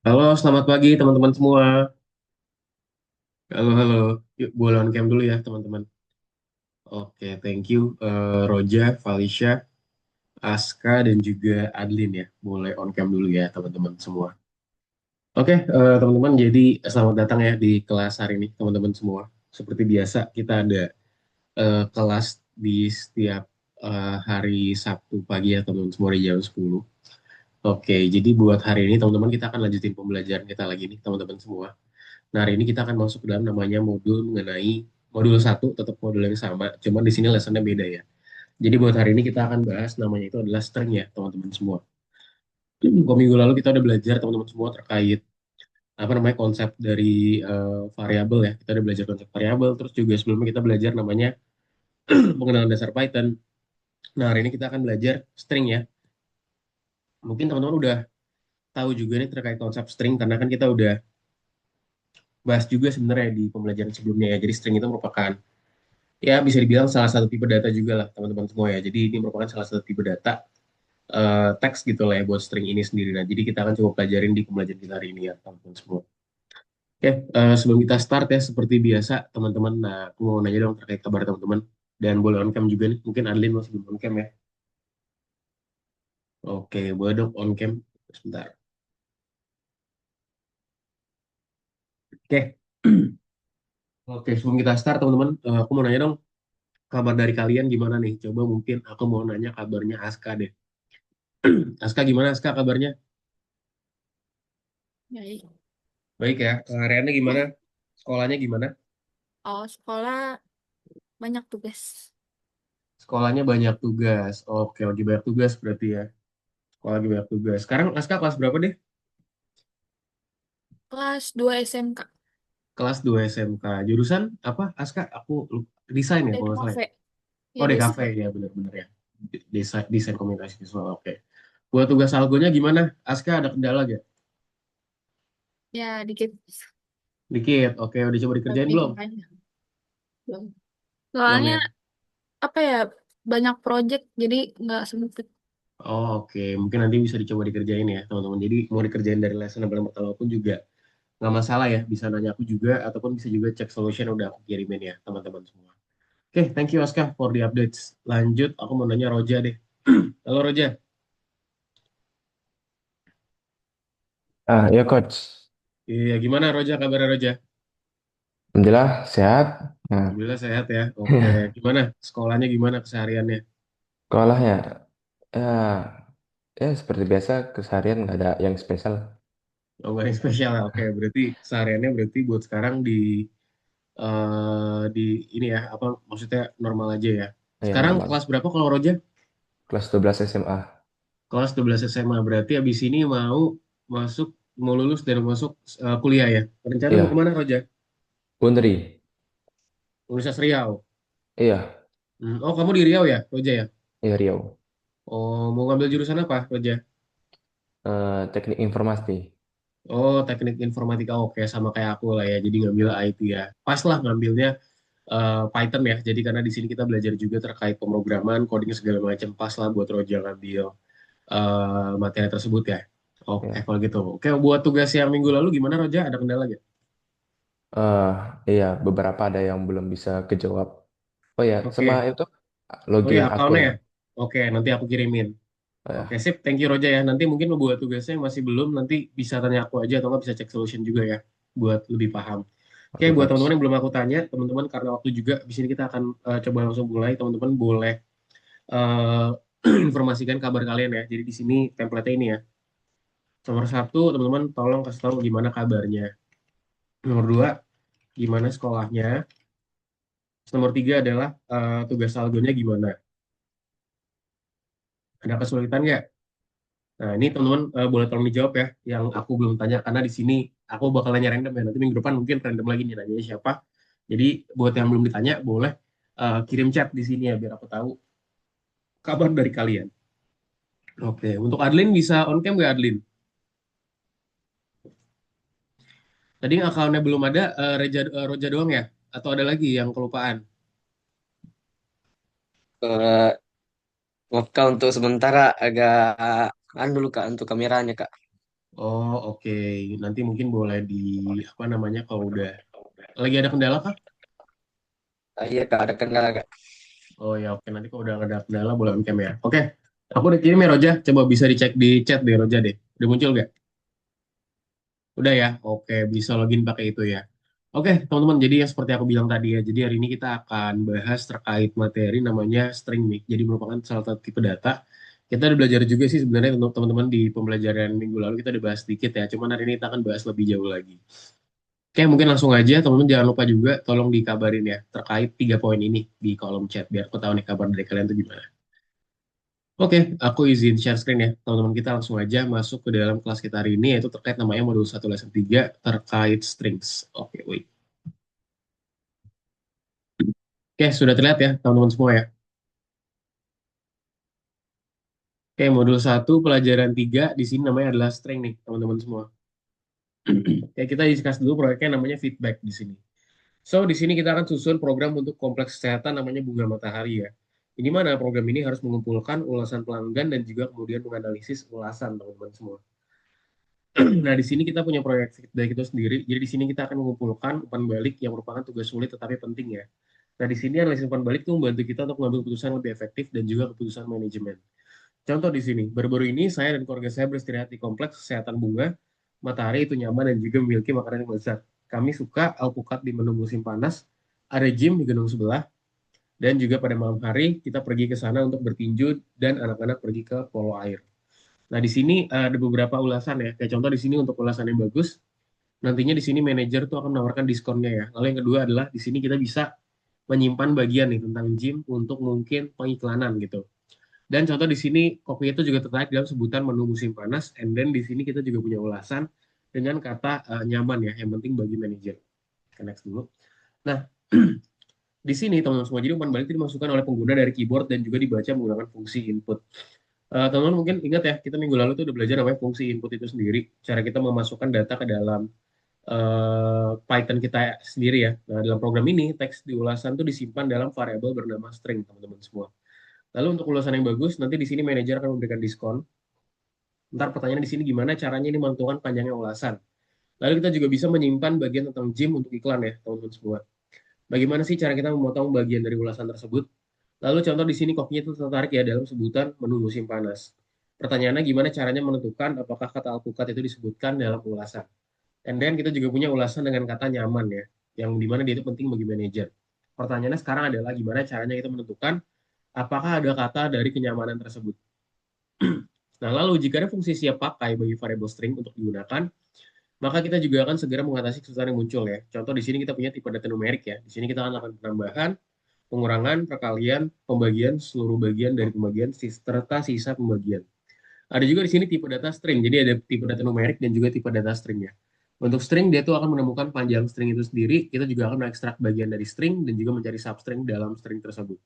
Halo, selamat pagi teman-teman semua. Halo, halo. Yuk, boleh on cam dulu ya teman-teman. Oke, thank you. Roja, Felicia, Aska, dan juga Adlin ya. Boleh on cam dulu ya teman-teman semua. Oke, teman-teman. Jadi selamat datang ya di kelas hari ini teman-teman semua. Seperti biasa kita ada kelas di setiap hari Sabtu pagi ya teman-teman semua di jam 10. Oke, jadi buat hari ini teman-teman kita akan lanjutin pembelajaran kita lagi nih teman-teman semua. Nah, hari ini kita akan masuk ke dalam namanya modul mengenai modul satu, tetap modul yang sama, cuman di sini lessonnya beda ya. Jadi buat hari ini kita akan bahas namanya itu adalah string ya, teman-teman semua. Minggu lalu kita udah belajar teman-teman semua terkait apa namanya konsep dari variabel ya. Kita udah belajar konsep variabel, terus juga sebelumnya kita belajar namanya pengenalan dasar Python. Nah, hari ini kita akan belajar string ya. Mungkin teman-teman udah tahu juga nih terkait konsep string karena kan kita udah bahas juga sebenarnya di pembelajaran sebelumnya ya. Jadi string itu merupakan ya bisa dibilang salah satu tipe data juga lah teman-teman semua ya. Jadi ini merupakan salah satu tipe data teks gitu lah ya buat string ini sendiri. Nah, jadi kita akan coba pelajarin di pembelajaran kita hari ini ya teman-teman semua. Oke, sebelum kita start ya seperti biasa teman-teman. Nah, aku mau nanya dong terkait kabar teman-teman dan boleh on cam juga nih. Mungkin Adlin masih belum on cam ya. Oke, boleh dong on cam sebentar. Oke. Oke, sebelum kita start teman-teman, aku mau nanya dong kabar dari kalian gimana nih? Coba mungkin aku mau nanya kabarnya Aska deh. Aska gimana Aska kabarnya? Baik. Baik ya. Kesehariannya gimana? Sekolahnya gimana? Oh, sekolah banyak tugas. Sekolahnya banyak tugas. Oke, lagi banyak tugas berarti ya. Sekolah lagi banyak tugas. Sekarang Aska kelas berapa deh? Kelas 2 SMK. Kelas 2 SMK. Jurusan apa? Aska, aku desain ya kalau nggak salah ya. DKV. Oh, Ya, DKV desain. ya benar-benar ya. Desain, desain komunikasi visual. Oke. Buat tugas algonya gimana? Aska ada kendala gak? Ya, dikit. Dikit. Oke, udah coba dikerjain Tapi belum? makanya. Belum. Belum Soalnya, ya. apa ya, banyak project, jadi nggak sempet. Oh, oke. Mungkin nanti bisa dicoba dikerjain ya, teman-teman. Jadi mau dikerjain dari lesson yang paling pertama pun juga nggak masalah ya. Bisa nanya aku juga, ataupun bisa juga cek solution yang udah aku kirimin ya, teman-teman semua. Oke, thank you Aska for the updates. Lanjut, aku mau nanya Roja deh. Halo Roja. Ya coach, Iya, gimana Roja kabarnya Roja? alhamdulillah sehat. Nah, Alhamdulillah sehat ya. Oke, gimana? Sekolahnya gimana kesehariannya? sekolahnya ya ya seperti biasa keseharian nggak ada yang spesial. Oh, nggak ada yang spesial ya. Oke, berarti kesehariannya berarti buat sekarang di ini ya, apa maksudnya normal aja ya. Ya Sekarang normal. kelas berapa kalau Roja? Kelas 12 SMA. Kelas 12 SMA. Berarti abis ini masuk, mau lulus dan masuk kuliah ya. Rencana mau Iya, kemana Roja? Unri. Universitas Riau. Iya, Oh, kamu di Riau ya, Roja ya? iya Riau. Oh, mau ngambil jurusan apa, Roja? Teknik informasi. Oh, teknik informatika. Oke, sama kayak aku lah ya. Jadi ngambil IT ya. Pas lah ngambilnya Python ya. Jadi karena di sini kita belajar juga terkait pemrograman, coding segala macam. Pas lah buat Roja ngambil materi tersebut ya. Oke, Ya. kalau gitu. Oke, buat tugas yang minggu lalu gimana Roja? Ada kendala gak? Eh, iya, beberapa ada yang belum bisa kejawab. Oh ya, sama Oke. itu Oh ya, login akunnya akun. ya? Oke, nanti aku kirimin. Oke, Ya, sip. Thank you Roja ya. Nanti mungkin lo buat tugasnya yang masih belum, nanti bisa tanya aku aja atau nggak bisa cek solution juga ya, buat lebih paham. Oke, oke buat teman-teman coach. yang belum aku tanya, teman-teman karena waktu juga di sini kita akan coba langsung mulai. Teman-teman boleh eh, informasikan kabar kalian ya. Jadi di sini template ini ya. Nomor satu, teman-teman tolong kasih tahu gimana kabarnya. Nomor dua, gimana sekolahnya. Terus nomor tiga adalah tugas algonya gimana. Ada kesulitan nggak? Nah, ini teman-teman boleh tolong dijawab ya, yang aku belum tanya karena di sini aku bakal nanya random ya. Nanti minggu depan mungkin random lagi nih nanya siapa. Jadi buat yang belum ditanya boleh kirim chat di sini ya biar aku tahu kabar dari kalian. Oke, untuk Adlin bisa on cam nggak Adlin? Tadi akunnya belum ada Roja doang ya? Atau ada lagi yang kelupaan? Eh, Maaf Kak untuk sementara agak dulu Kak untuk kameranya Kak. Oh, oke. Nanti mungkin boleh di apa namanya kalau udah lagi ada kendala kah? Iya Kak, ada kendala Kak. Oh ya, oke. Nanti kalau udah ada kendala boleh on cam ya. Oke. Aku udah kirim ya Roja. Coba bisa dicek di chat deh Roja deh. Udah muncul gak? Udah ya. Oke, bisa login pakai itu ya. Oke, teman-teman. Jadi ya seperti aku bilang tadi ya. Jadi hari ini kita akan bahas terkait materi namanya string nih. Jadi merupakan salah satu tipe data. Kita udah belajar juga sih sebenarnya untuk teman-teman di pembelajaran minggu lalu kita udah bahas sedikit ya. Cuman hari ini kita akan bahas lebih jauh lagi. Oke, mungkin langsung aja teman-teman jangan lupa juga tolong dikabarin ya terkait 3 poin ini di kolom chat biar aku tahu nih kabar dari kalian tuh gimana. Oke, aku izin share screen ya. Teman-teman kita langsung aja masuk ke dalam kelas kita hari ini yaitu terkait namanya modul 1 lesson 3 terkait strings. Oke, wait. Oke, sudah terlihat ya teman-teman semua ya. Oke, modul 1 pelajaran 3 di sini namanya adalah string nih teman-teman semua. Oke, kita discuss dulu proyeknya namanya feedback di sini. So, di sini kita akan susun program untuk kompleks kesehatan namanya Bunga Matahari ya. Ini mana program ini harus mengumpulkan ulasan pelanggan dan juga kemudian menganalisis ulasan teman-teman semua. Nah, di sini kita punya proyek feedback itu sendiri. Jadi di sini kita akan mengumpulkan umpan balik yang merupakan tugas sulit tetapi penting ya. Nah, di sini analisis umpan balik itu membantu kita untuk mengambil keputusan lebih efektif dan juga keputusan manajemen. Contoh di sini, baru-baru ini saya dan keluarga saya beristirahat di kompleks kesehatan bunga. Matahari itu nyaman dan juga memiliki makanan yang lezat. Kami suka alpukat di menu musim panas, ada gym di gedung sebelah, dan juga pada malam hari kita pergi ke sana untuk bertinju dan anak-anak pergi ke polo air. Nah, di sini ada beberapa ulasan ya. Kayak contoh di sini untuk ulasan yang bagus, nantinya di sini manajer tuh akan menawarkan diskonnya ya. Lalu yang kedua adalah di sini kita bisa menyimpan bagian nih tentang gym untuk mungkin pengiklanan gitu. Dan contoh di sini kopi itu juga tertarik dalam sebutan menu musim panas. And then di sini kita juga punya ulasan dengan kata nyaman ya, yang penting bagi manajer. Kita next dulu. Nah, di sini teman-teman semua, jadi umpan balik itu dimasukkan oleh pengguna dari keyboard dan juga dibaca menggunakan fungsi input. Teman-teman mungkin ingat ya, kita minggu lalu tuh udah belajar namanya fungsi input itu sendiri. Cara kita memasukkan data ke dalam Python kita sendiri ya. Nah, dalam program ini, teks di ulasan tuh disimpan dalam variabel bernama string, teman-teman semua. Lalu untuk ulasan yang bagus, nanti di sini manajer akan memberikan diskon. Ntar pertanyaan di sini gimana caranya ini menentukan panjangnya ulasan. Lalu kita juga bisa menyimpan bagian tentang gym untuk iklan ya, teman-teman semua. Bagaimana sih cara kita memotong bagian dari ulasan tersebut? Lalu contoh di sini kokinya itu tertarik ya dalam sebutan menu musim panas. Pertanyaannya gimana caranya menentukan apakah kata alpukat itu disebutkan dalam ulasan. And then kita juga punya ulasan dengan kata nyaman ya, yang dimana dia itu penting bagi manajer. Pertanyaannya sekarang adalah gimana caranya kita menentukan apakah ada kata dari kenyamanan tersebut. Nah, lalu jika ada fungsi siap pakai bagi variable string untuk digunakan, maka kita juga akan segera mengatasi kesusahan yang muncul ya. Contoh di sini kita punya tipe data numerik ya. Di sini kita akan melakukan penambahan, pengurangan, perkalian, pembagian, seluruh bagian dari pembagian, serta sisa pembagian. Ada juga di sini tipe data string. Jadi ada tipe data numerik dan juga tipe data string ya. Untuk string, dia tuh akan menemukan panjang string itu sendiri. Kita juga akan mengekstrak bagian dari string dan juga mencari substring dalam string tersebut.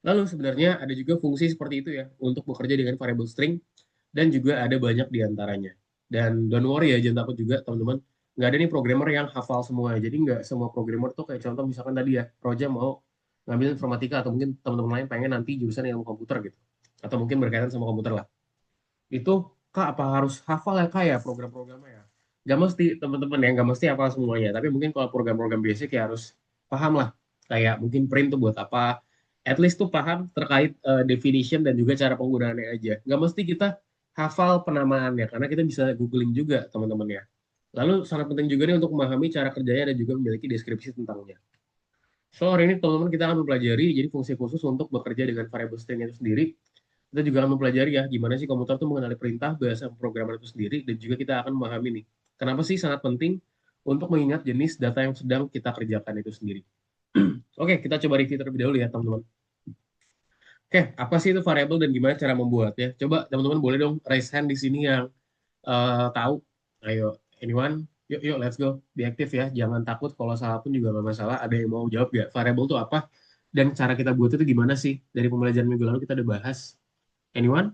Lalu sebenarnya ada juga fungsi seperti itu ya untuk bekerja dengan variable string dan juga ada banyak di antaranya. Dan don't worry ya, jangan takut juga teman-teman. Nggak ada nih programmer yang hafal semua. Jadi nggak semua programmer tuh kayak contoh misalkan tadi ya, Roja mau ngambil informatika atau mungkin teman-teman lain pengen nanti jurusan yang komputer gitu. Atau mungkin berkaitan sama komputer lah. Itu Kak apa harus hafal ya Kak ya program-programnya ya? Nggak mesti teman-teman ya, nggak mesti hafal semuanya. Tapi mungkin kalau program-program basic ya harus paham lah. Kayak mungkin print tuh buat apa, at least tuh paham terkait definition dan juga cara penggunaannya aja. Nggak mesti kita hafal penamaannya, karena kita bisa googling juga teman-teman ya. Lalu sangat penting juga nih untuk memahami cara kerjanya dan juga memiliki deskripsi tentangnya. So hari ini teman-teman kita akan mempelajari jadi fungsi khusus untuk bekerja dengan variable string itu sendiri. Kita juga akan mempelajari ya gimana sih komputer tuh mengenali perintah bahasa pemrograman itu sendiri dan juga kita akan memahami nih kenapa sih sangat penting untuk mengingat jenis data yang sedang kita kerjakan itu sendiri. Oke, kita coba review terlebih dahulu ya teman-teman. Oke, apa sih itu variable dan gimana cara membuatnya? Coba teman-teman boleh dong raise hand di sini yang tahu. Ayo, anyone? Yuk, yuk, let's go. Be aktif ya. Jangan takut kalau salah pun juga nggak masalah. Ada yang mau jawab nggak? Variable itu apa? Dan cara kita buat itu gimana sih? Dari pembelajaran minggu lalu kita udah bahas. Anyone?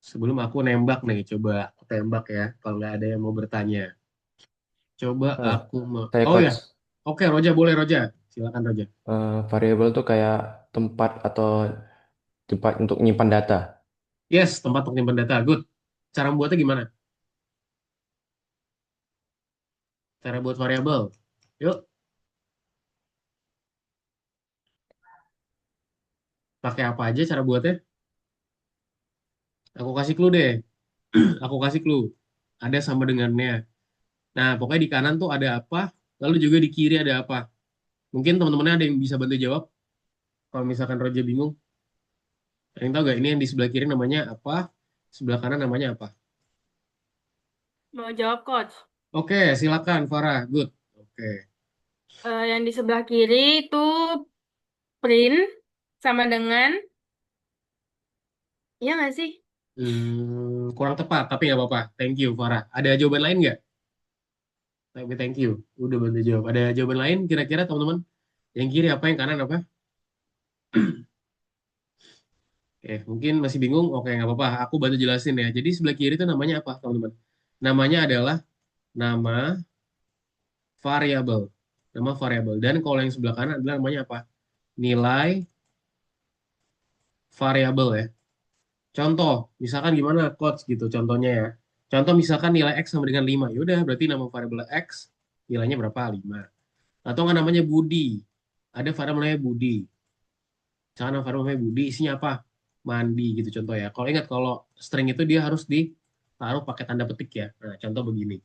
Sebelum aku nembak nih, coba aku tembak ya. Kalau nggak ada yang mau bertanya. Coba Eh, aku mau... saya Oh ya, coach, oke Roja, boleh Roja. Silakan Roja. variabel tuh kayak tempat atau tempat untuk menyimpan data. Yes, tempat untuk nyimpan data. Good. Cara membuatnya gimana? Cara buat variabel. Yuk, pakai apa aja cara buatnya? Aku kasih clue deh. Aku kasih clue. Ada sama dengannya. Nah, pokoknya di kanan tuh ada apa, lalu juga di kiri ada apa. Mungkin teman-temannya ada yang bisa bantu jawab. Kalau misalkan Roja bingung, ada yang tahu gak ini yang di sebelah kiri namanya apa, sebelah kanan namanya apa? Mau jawab, Coach. Oke, silakan Farah. Good. Oke. Yang di sebelah kiri itu print sama dengan, iya nggak sih? Kurang tepat, tapi nggak apa-apa. Thank you, Farah. Ada jawaban lain nggak? Tapi thank you. Udah bantu jawab. Ada jawaban lain kira-kira teman-teman? Yang kiri apa, yang kanan apa? Mungkin masih bingung. Oke, nggak apa-apa. Aku bantu jelasin ya. Jadi sebelah kiri itu namanya apa, teman-teman? Namanya adalah nama variabel. Nama variabel. Dan kalau yang sebelah kanan adalah namanya apa? Nilai variabel ya. Contoh, misalkan gimana coach gitu contohnya ya. Contoh misalkan nilai X sama dengan 5. Ya udah berarti nama variabel X nilainya berapa? 5. Atau nggak namanya Budi. Ada variabel namanya Budi. Misalkan nama variabel namanya Budi, isinya apa? Mandi gitu contoh ya. Kalau ingat kalau string itu dia harus ditaruh pakai tanda petik ya. Nah, contoh begini.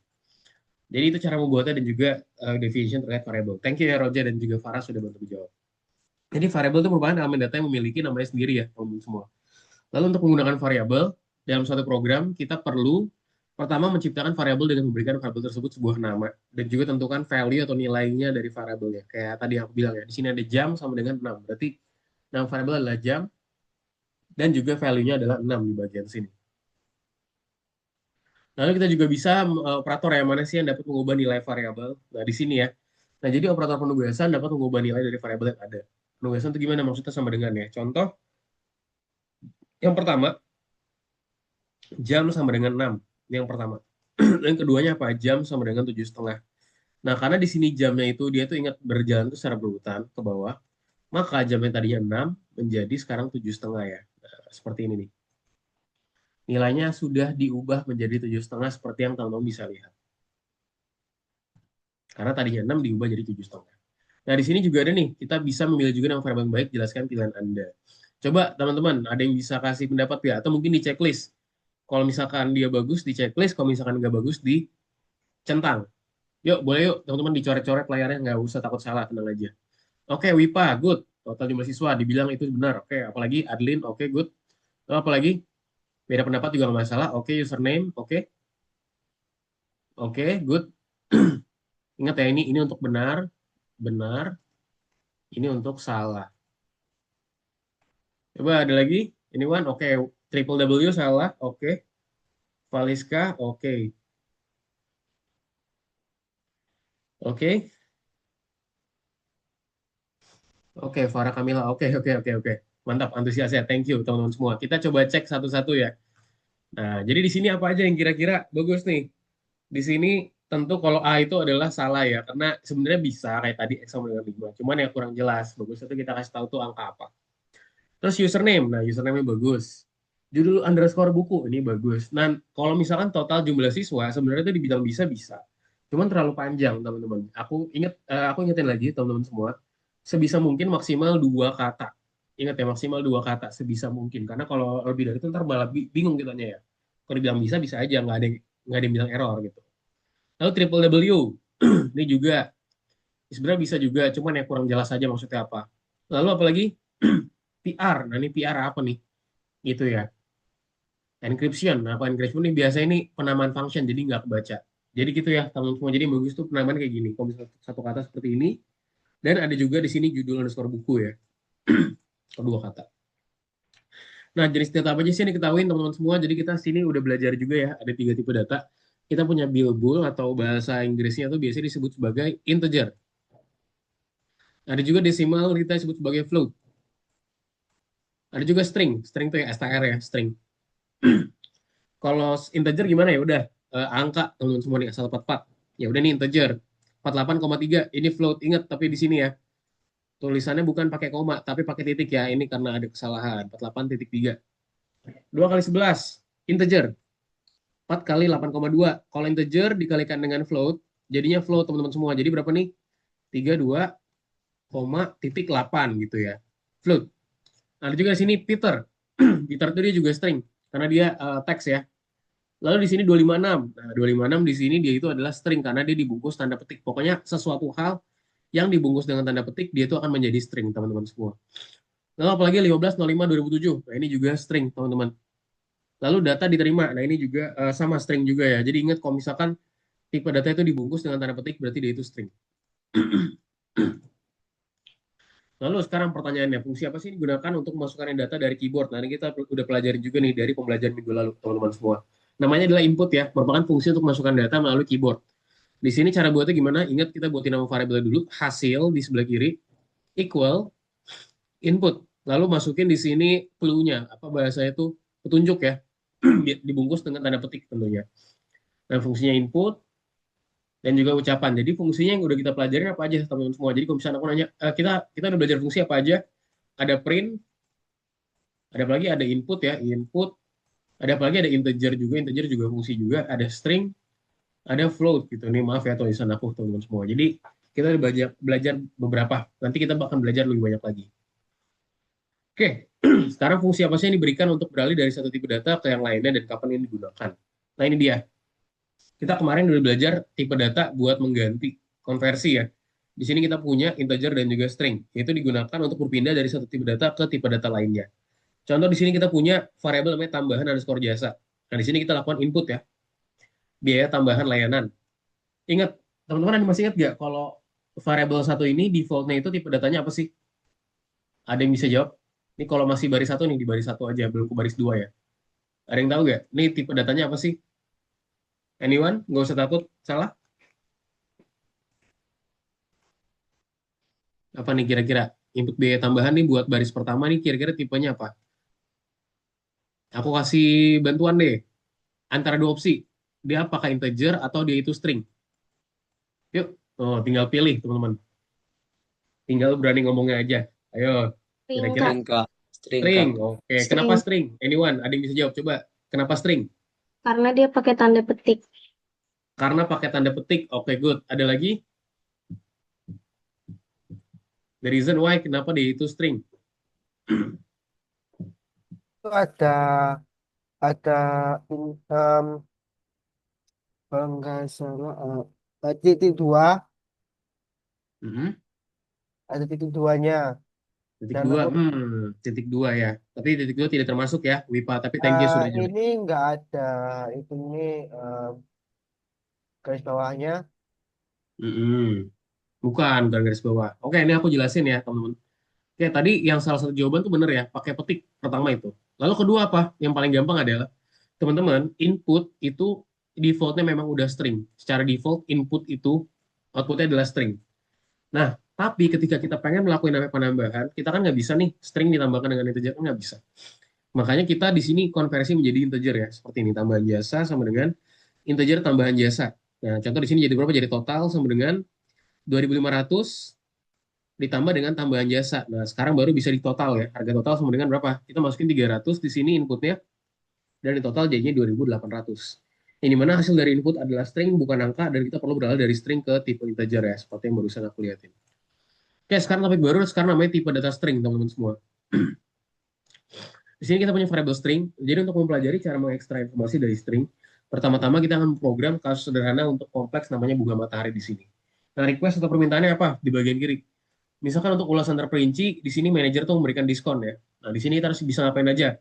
Jadi itu cara membuatnya dan juga definition terkait variabel. Thank you ya Roger dan juga Farah sudah bantu menjawab. Jadi variabel itu merupakan elemen data yang memiliki namanya sendiri ya, teman-teman semua. Lalu untuk menggunakan variabel dalam suatu program, kita perlu pertama menciptakan variabel dengan memberikan variabel tersebut sebuah nama dan juga tentukan value atau nilainya dari variabelnya. Kayak tadi yang aku bilang ya, di sini ada jam sama dengan 6. Berarti nama variabel adalah jam dan juga value-nya adalah 6 di bagian sini. Lalu kita juga bisa operator yang mana sih yang dapat mengubah nilai variabel. Nah, di sini ya. Nah, jadi operator penugasan dapat mengubah nilai dari variabel yang ada. Penugasan itu gimana maksudnya sama dengan ya? Contoh yang pertama, jam sama dengan 6. Ini yang pertama. Yang keduanya apa? Jam sama dengan 7,5. Nah, karena di sini jamnya itu dia tuh ingat berjalan tuh secara berurutan ke bawah, maka jam yang tadinya 6 menjadi sekarang 7,5 ya. Nah, seperti ini nih. Nilainya sudah diubah menjadi 7,5 seperti yang teman-teman bisa lihat. Karena tadinya 6 diubah jadi 7,5. Nah, di sini juga ada nih, kita bisa memilih juga nama variabel yang baik, jelaskan pilihan Anda. Coba teman-teman, ada yang bisa kasih pendapat ya? Atau mungkin di checklist. Kalau misalkan dia bagus, di checklist. Kalau misalkan nggak bagus, dicentang. Yuk, boleh yuk, teman-teman dicoret-coret layarnya, nggak usah takut salah, tenang aja. Oke, Wipa, good. Total jumlah siswa, dibilang itu benar. Oke, apalagi Adlin, oke, good. Lalu apalagi, beda pendapat juga nggak masalah. Oke, username, oke. Oke, good. Ingat ya, ini untuk benar, benar. Ini untuk salah. Coba ada lagi, ini one, oke. Triple W salah, oke. Valiska, oke. Oke, oke, Farah Kamila, oke, oke, oke, oke. Mantap, antusias ya, thank you teman-teman semua. Kita coba cek satu-satu ya. Nah, jadi di sini apa aja yang kira-kira bagus nih? Di sini tentu kalau A itu adalah salah ya, karena sebenarnya bisa kayak tadi X sama dengan 5. Cuman yang kurang jelas. Bagus itu kita kasih tahu tuh angka apa. Terus username, nah username-nya bagus. Judul underscore buku, ini bagus. Nah, kalau misalkan total jumlah siswa, sebenarnya itu dibilang bisa. Cuman terlalu panjang, teman-teman. Aku ingetin lagi, teman-teman semua. Sebisa mungkin maksimal 2 kata. Ingat ya, maksimal 2 kata sebisa mungkin. Karena kalau lebih dari itu ntar malah bingung kitanya ya. Kalau dibilang bisa, bisa aja. Nggak ada yang bilang error gitu. Lalu triple W, ini juga sebenarnya bisa juga, cuman ya kurang jelas aja maksudnya apa. Lalu apalagi PR, nah ini PR apa nih? Gitu ya. Encryption, nah apa encryption ini biasanya ini penamaan function, jadi nggak kebaca. Jadi gitu ya, teman-teman semua. Jadi yang bagus tuh penamaan kayak gini. Kalau misalnya satu kata seperti ini, dan ada juga di sini judul underscore buku ya, kedua kata. Nah, jenis data apa aja sih yang diketahui teman-teman semua? Jadi kita sini udah belajar juga ya, ada 3 tipe data. Kita punya billable atau bahasa Inggrisnya tuh biasanya disebut sebagai integer. Ada juga decimal kita sebut sebagai float. Ada juga string, string itu ya str ya, string. Kalau integer gimana ya? Udah angka teman-teman semua nih asal 44. Ya udah nih integer. 48,3 ini float, ingat tapi di sini ya. Tulisannya bukan pakai koma tapi pakai titik ya. Ini karena ada kesalahan. 48,3. 2 kali 11, integer. 4 kali 8,2. Kalau integer dikalikan dengan float, jadinya float teman-teman semua. Jadi berapa nih? 32,8 gitu ya. Float. Ada juga di sini Peter. Peter itu dia juga string karena dia teks ya. Lalu di sini 256. Nah, 256 di sini dia itu adalah string karena dia dibungkus tanda petik. Pokoknya sesuatu hal yang dibungkus dengan tanda petik dia itu akan menjadi string teman-teman semua. Lalu apalagi 15.05.2007. Nah, ini juga string teman-teman. Lalu data diterima. Nah, ini juga sama string juga ya. Jadi ingat kalau misalkan tipe data itu dibungkus dengan tanda petik berarti dia itu string. Lalu sekarang pertanyaannya, fungsi apa sih digunakan untuk memasukkan data dari keyboard? Nah, ini kita udah pelajarin juga nih dari pembelajaran minggu lalu, teman-teman semua. Namanya adalah input ya, merupakan fungsi untuk memasukkan data melalui keyboard. Di sini cara buatnya gimana? Ingat kita buatin nama variabel dulu, hasil di sebelah kiri, equal, input. Lalu masukin di sini clue-nya, apa bahasanya itu petunjuk ya, dibungkus dengan tanda petik tentunya. Nah, fungsinya input, dan juga ucapan. Jadi fungsinya yang udah kita pelajarin apa aja teman-teman semua. Jadi kalau misalnya aku nanya, kita udah belajar fungsi apa aja? Ada print, ada apa lagi ada input ya, input, ada apa lagi ada integer juga fungsi juga, ada string, ada float gitu. Nih maaf ya tulisan aku teman-teman semua. Jadi kita udah belajar beberapa. Nanti kita bakal belajar lebih banyak lagi. Oke, sekarang fungsi apa sih yang diberikan untuk beralih dari satu tipe data ke yang lainnya dan kapan ini digunakan? Nah ini dia. Kita kemarin udah belajar tipe data buat mengganti konversi ya. Di sini kita punya integer dan juga string, yaitu digunakan untuk berpindah dari satu tipe data ke tipe data lainnya. Contoh di sini kita punya variabel namanya tambahan underscore jasa. Nah, di sini kita lakukan input ya, biaya tambahan layanan. Ingat, teman-teman masih ingat nggak kalau variabel satu ini defaultnya itu tipe datanya apa sih? Ada yang bisa jawab? Ini kalau masih baris satu nih, di baris satu aja, belum ke baris dua ya. Ada yang tahu nggak? Ini tipe datanya apa sih? Anyone? Nggak usah takut, salah? Apa nih kira-kira? Input biaya tambahan nih buat baris pertama nih kira-kira tipenya apa? Aku kasih bantuan deh. Antara dua opsi. Dia apakah integer atau dia itu string? Yuk, oh, tinggal pilih teman-teman. Tinggal berani ngomongnya aja. Ayo, String, kira-kira Kak. String Kak. String string. Kak. Oke, kenapa String. string? Anyone? Ada yang bisa jawab? Coba. Kenapa string? Karena dia pakai tanda petik. Karena pakai tanda petik. Oke, good. Ada lagi? The reason why kenapa dia itu string? Itu ada kalau nggak salah titik dua, Mhm. ada titik duanya. Titik Dan dua. aku Titik dua ya. Tapi titik dua tidak termasuk ya, Wipa. Tapi thank you sudah jawab. ini nggak ada itu ini garis bawahnya. Mhm. Bukan garis bawah. Oke, ini aku jelasin ya, teman-teman. Oke, tadi yang salah satu jawaban tuh bener ya, pakai petik pertama itu. Lalu kedua apa? Yang paling gampang adalah, teman-teman, input itu defaultnya memang udah string. Secara default, input itu outputnya adalah string. Nah, tapi ketika kita pengen melakukan namanya penambahan, kita kan nggak bisa nih string ditambahkan dengan integer, kan nggak bisa. Makanya kita di sini konversi menjadi integer ya, seperti ini. Tambahan jasa sama dengan integer tambahan jasa. Nah, contoh di sini jadi berapa? Jadi total sama dengan 2.500 ditambah dengan tambahan jasa. Nah, sekarang baru bisa ditotal ya. Harga total sama dengan berapa? Kita masukin 300 di sini inputnya, dan di total jadinya 2.800. Ini mana hasil dari input adalah string, bukan angka, dan kita perlu beralih dari string ke tipe integer ya, seperti yang barusan aku lihatin. Oke, sekarang topik baru, sekarang namanya tipe data string, teman-teman semua. Di sini kita punya variable string, jadi untuk mempelajari cara mengekstrak informasi dari string, pertama-tama kita akan program kasus sederhana untuk kompleks namanya bunga matahari di sini. Nah, request atau permintaannya apa? Di bagian kiri. Misalkan untuk ulasan terperinci, di sini manajer tuh memberikan diskon ya. Nah, di sini kita harus bisa ngapain aja?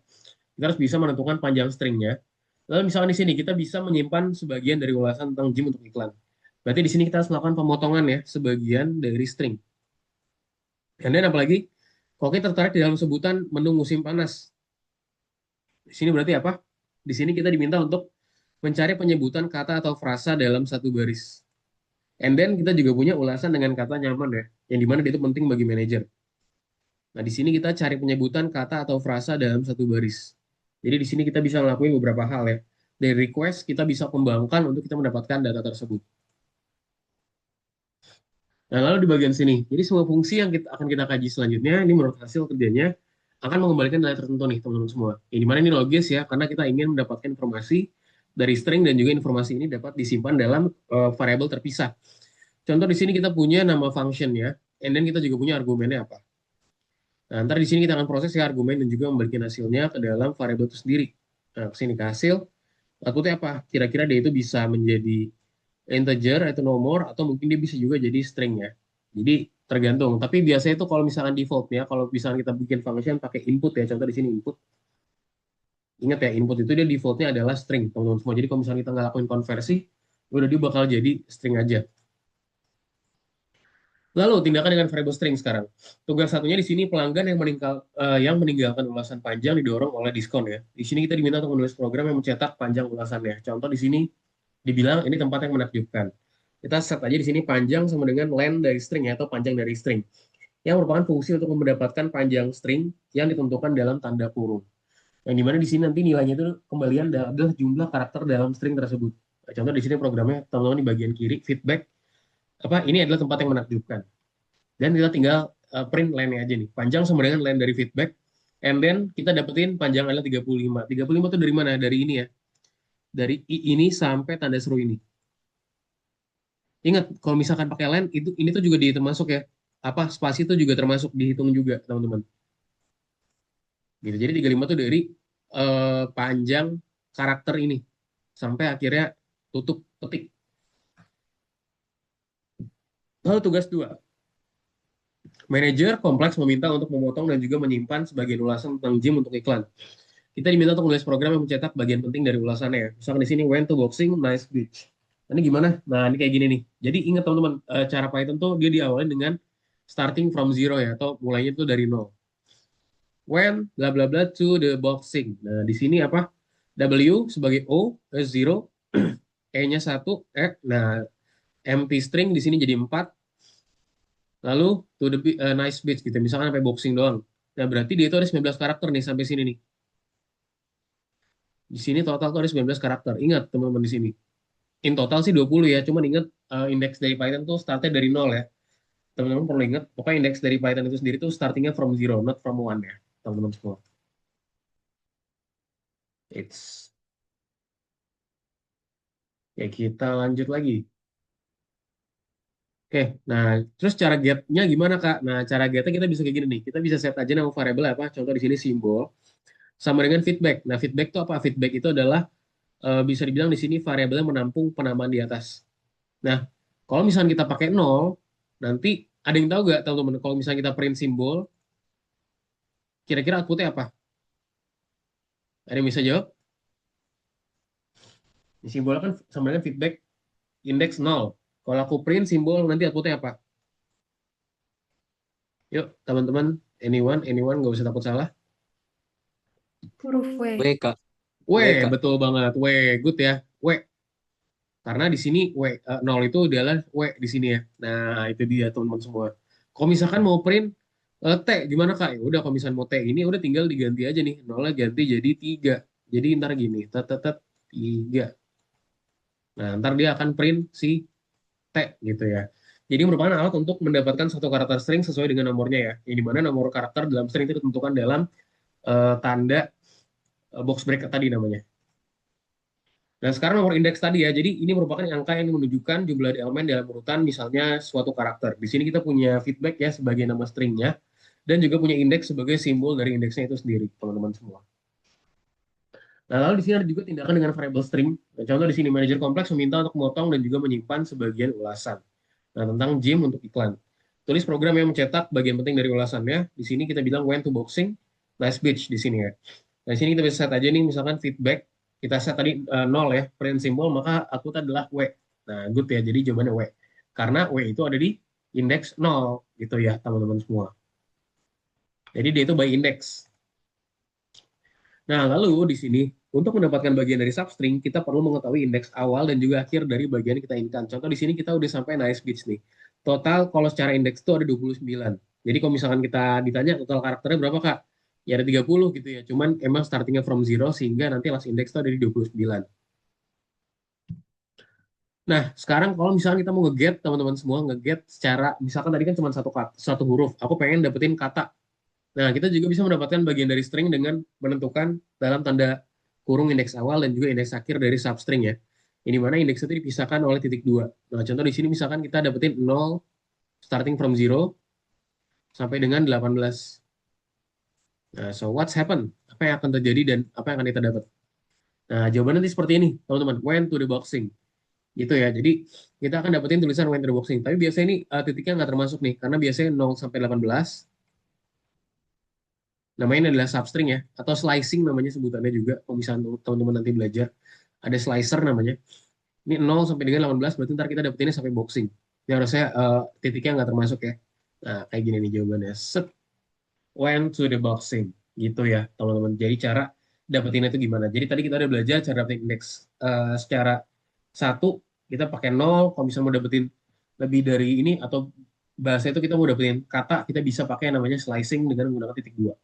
Kita harus bisa menentukan panjang stringnya. Lalu misalkan di sini kita bisa menyimpan sebagian dari ulasan tentang gym untuk iklan. Berarti di sini kita harus melakukan pemotongan ya, sebagian dari string. Dan apalagi, kalau kita tertarik di dalam sebutan menu musim panas. Di sini berarti apa? Di sini kita diminta untuk mencari penyebutan kata atau frasa dalam satu baris. And then kita juga punya ulasan dengan kata nyaman ya, yang dimana itu penting bagi manajer. Nah, di sini kita cari penyebutan kata atau frasa dalam satu baris. Jadi di sini kita bisa ngelakuin beberapa hal ya. Dari request kita bisa kembangkan untuk kita mendapatkan data tersebut. Nah, lalu di bagian sini. Jadi semua fungsi yang akan kita kaji selanjutnya, ini menurut hasil kerjanya, akan mengembalikan nilai tertentu nih teman-teman semua. Ini mana ini logis ya, karena kita ingin mendapatkan informasi dari string dan juga informasi ini dapat disimpan dalam variabel terpisah. Contoh di sini kita punya nama function ya, and then kita juga punya argumennya apa. Nah, ntar di sini kita akan proses ya argumen dan juga membagikan hasilnya ke dalam variabel itu sendiri. Nah, kesini ke hasil, outputnya apa? Kira-kira dia itu bisa menjadi integer atau nomor, atau mungkin dia bisa juga jadi string ya. Jadi tergantung. Tapi biasanya itu kalau misalkan defaultnya, kalau misalkan kita bikin function pakai input ya, contoh di sini input. Ingat ya, input itu dia defaultnya adalah string, teman-teman semua. Jadi kalau misalkan kita nggak lakuin konversi, udah dia bakal jadi string aja. Lalu tindakan dengan variable string sekarang. Tugas satunya di sini pelanggan yang meninggalkan ulasan panjang didorong oleh diskon ya. Di sini kita diminta untuk menulis program yang mencetak panjang ulasannya. Contoh di sini dibilang ini tempat yang menakjubkan. Kita set aja di sini panjang sama dengan length dari string ya, atau panjang dari string. Yang merupakan fungsi untuk mendapatkan panjang string yang ditentukan dalam tanda kurung. Yang dimana di sini nanti nilainya itu kembalian adalah jumlah karakter dalam string tersebut. Nah, contoh di sini programnya teman-teman di bagian kiri feedback ini adalah tempat yang menakjubkan. Dan kita tinggal print line-nya aja nih. Panjang sama dengan line dari feedback. And then kita dapetin panjang adalah 35. 35 itu dari mana? Dari ini ya. Dari I ini sampai tanda seru ini. Ingat, kalau misalkan pakai line, ini tuh juga termasuk ya. Spasi itu juga termasuk, dihitung juga, teman-teman. Gitu. Jadi 35 itu dari panjang karakter ini. Sampai akhirnya tutup petik. Lalu tugas 2. Manajer kompleks meminta untuk memotong dan juga menyimpan sebagian ulasan tentang gym untuk iklan. Kita diminta untuk menulis program yang mencetak bagian penting dari ulasannya. Misalkan di sini went to boxing, nice beach. Nah, ini gimana? Nah, ini kayak gini nih. Jadi ingat teman-teman, cara Python tuh dia diawali dengan starting from zero ya, atau mulainya tuh dari nol. When bla bla bla to the boxing. Nah, di sini apa? W sebagai O, 0, E-nya 1, nah empty string di sini jadi 4. Lalu to the nice beach gitu. Misalkan sampai boxing doang. Nah, berarti dia itu ada 19 karakter nih sampai sini nih. Di sini total tuh ada 19 karakter. Ingat teman-teman di sini. In total sih 20 ya. Cuman ingat indeks dari Python tuh startnya dari 0 ya. Teman-teman perlu ingat, pokoknya indeks dari Python itu sendiri tuh startingnya from 0, not from 1 ya. Teman-teman semua. It's. Ya, kita lanjut lagi. Oke, nah terus cara get-nya gimana Kak? Nah, cara get-nya kita bisa kayak gini nih. Kita bisa set aja nama variabel apa? Contoh di sini simbol sama dengan feedback. Nah, feedback itu apa? Feedback itu adalah bisa dibilang di sini variabelnya menampung penamaan di atas. Nah, kalau misalnya kita pakai 0, nanti ada yang tahu nggak teman-teman? Kalau misalnya kita print simbol, kira-kira outputnya apa? Ada yang bisa jawab? Di simbolnya kan sama dengan feedback indeks 0. Kalau aku print simbol, nanti outputnya apa? Yuk, teman-teman, anyone, nggak usah takut salah. Huruf W. W, Kak. W, W, Kak. betul banget. W, good ya. W. Karena di sini 0 itu adalah W di sini ya. Nah, itu dia teman-teman semua. Kalau misalkan mau print T, gimana Kak? Ya udah, kalau misalkan mau T ini udah tinggal diganti aja nih. 0-nya ganti jadi 3. Jadi ntar gini, tet 3. Nah, ntar dia akan print si T gitu ya. Jadi merupakan alat untuk mendapatkan satu karakter string sesuai dengan nomornya ya. Yang dimana nomor karakter dalam string itu ditentukan dalam tanda box bracket tadi namanya. Nah, sekarang nomor indeks tadi ya. Jadi ini merupakan angka yang menunjukkan jumlah elemen dalam urutan misalnya suatu karakter. Di sini kita punya feedback ya sebagai nama stringnya dan juga punya indeks sebagai simbol dari indeksnya itu sendiri, teman-teman semua. Nah, lalu di sini ada juga tindakan dengan variable string. Nah, contoh di sini manajer kompleks meminta untuk memotong dan juga menyimpan sebagian ulasan. Nah, tentang gym untuk iklan. Tulis program yang mencetak bagian penting dari ulasannya. Di sini kita bilang went to boxing, nice beach di sini ya. Nah, di sini kita bisa set aja nih misalkan feedback. Kita set tadi 0 ya, print simbol, maka output adalah W. Nah, good ya, jadi jawabannya W. Karena W itu ada di indeks 0 gitu ya, teman-teman semua. Jadi dia itu by index. Nah, lalu di sini untuk mendapatkan bagian dari substring, kita perlu mengetahui indeks awal dan juga akhir dari bagian yang kita inginkan. Contoh di sini kita udah sampai nice beach nih. Total kalau secara indeks itu ada 29. Jadi kalau misalkan kita ditanya total karakternya berapa Kak? Ya ada 30 gitu ya. Cuman emang startingnya from 0 sehingga nanti last index itu ada di 29. Nah, sekarang kalau misalkan kita mau nge-get, teman-teman semua, nge-get secara, misalkan tadi kan cuma satu huruf. Aku pengen dapetin kata. Nah, kita juga bisa mendapatkan bagian dari string dengan menentukan dalam tanda kurung indeks awal dan juga indeks akhir dari substring ya. Ini mana indeks itu dipisahkan oleh titik dua. Nah, contoh di sini misalkan kita dapetin 0 starting from 0 sampai dengan 18. Nah, so what's happen? Apa yang akan terjadi dan apa yang akan kita dapat? Nah, jawabannya nanti seperti ini, teman-teman. When to the boxing. Gitu ya. Jadi, kita akan dapetin tulisan when to the boxing. Tapi biasanya ini titiknya nggak termasuk nih, karena biasanya 0 sampai 18 namanya adalah substring ya, atau slicing namanya sebutannya juga. Kalau misalnya teman-teman nanti belajar, ada slicer namanya. Ini 0 sampai dengan 18, berarti ntar kita dapetinnya sampai boxing. Ini harusnya titiknya nggak termasuk ya. Nah, kayak gini nih jawabannya. Set, went to the boxing. Gitu ya, teman-teman. Jadi cara dapetinnya itu gimana? Jadi tadi kita udah belajar cara dapetin indeks secara satu, kita pakai 0. Kalau misalnya mau dapetin lebih dari ini, atau bahasa itu kita mau dapetin kata, kita bisa pakai yang namanya slicing dengan menggunakan titik 2.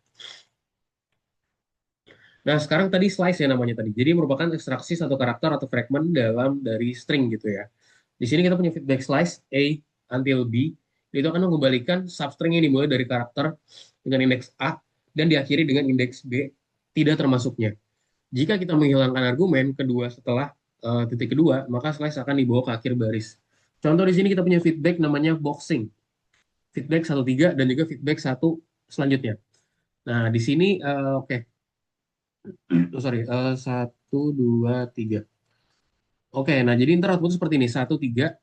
Nah, sekarang tadi slice ya namanya tadi. Jadi merupakan ekstraksi satu karakter atau fragment dalam dari string gitu ya. Di sini kita punya feedback slice A until B. Itu akan mengembalikan substring yang dimulai dari karakter dengan indeks A dan diakhiri dengan indeks B tidak termasuknya. Jika kita menghilangkan argumen kedua setelah titik kedua, maka slice akan dibawa ke akhir baris. Contoh di sini kita punya feedback namanya boxing. Feedback 1-3 dan juga feedback 1 selanjutnya. Nah, di sini oke. Oh, sorry, 1, 2, 3. Oke, nah jadi ntar outputnya seperti ini, 1, 3.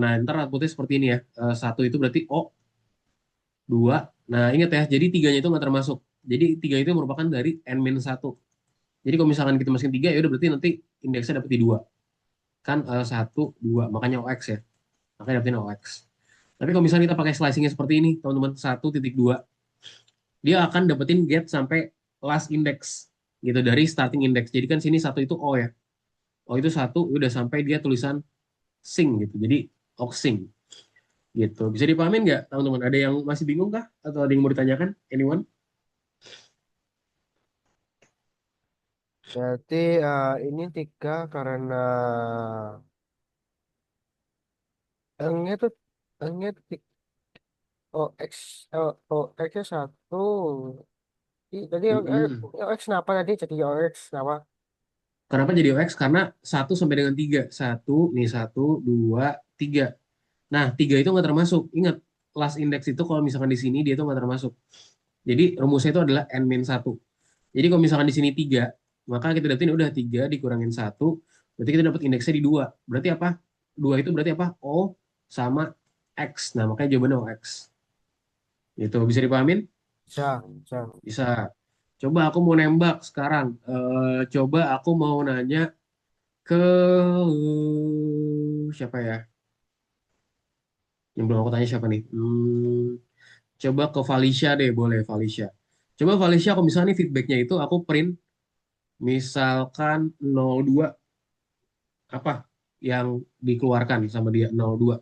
Nah, ntar outputnya seperti ini ya. 1 itu berarti O, 2. Nah, ingat ya, jadi 3-nya itu nggak termasuk. Jadi 3 itu merupakan dari N-1. Jadi kalau misalkan kita masukin 3, ya udah berarti nanti indeksnya dapat di 2. Kan 1, 2, makanya OX ya. Makanya dapetin OX. Tapi kalau misalnya kita pakai slicingnya seperti ini, teman-teman, 1.2, dia akan dapetin get sampai last index gitu dari starting index. Jadi kan sini 1 itu O ya. O itu 1 udah sampai dia tulisan sing gitu. Jadi oxing gitu. Bisa dipahamin nggak teman-teman? Ada yang masih bingung kah? Atau ada yang mau ditanyakan? Anyone? Berarti ini 3 karena N-nya tuh N-nya OX OX-nya 1. Tadi Mm-mm. OX kenapa tadi jadi OX kenapa? Kenapa jadi OX? Karena 1 sampai dengan 3. 1, nih 1, 2, 3. Nah, 3 itu nggak termasuk. Ingat, last index itu kalau misalkan di sini dia itu nggak termasuk. Jadi rumusnya itu adalah N-1. Jadi kalau misalkan di sini 3, maka kita dapetin udah 3 dikurangin 1, berarti kita dapat indeksnya di 2. Berarti apa? 2 itu berarti apa? O sama X. Nah, makanya jawabannya OX. Gitu, bisa dipahamin? Bisa, bisa. Bisa. Coba aku mau nembak sekarang. Coba aku mau nanya ke siapa ya? Yang belum aku tanya siapa nih? Coba ke Felicia deh, boleh Felicia. Coba Felicia, aku misalnya nih feedbacknya itu aku print misalkan 02, apa yang dikeluarkan sama dia 02.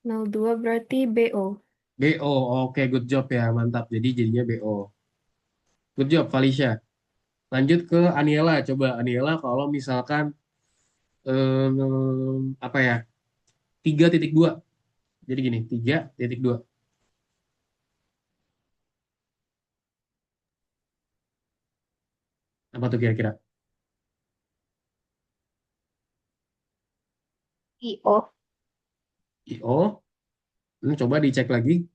02 berarti BO. BO, oke, good job ya, mantap. Jadi jadinya BO. Good job, Felicia. Lanjut ke Aniela, coba Aniela kalau misalkan apa ya, 3.2. Jadi gini, 3.2. Apa tuh kira-kira? IO. IO, coba dicek lagi.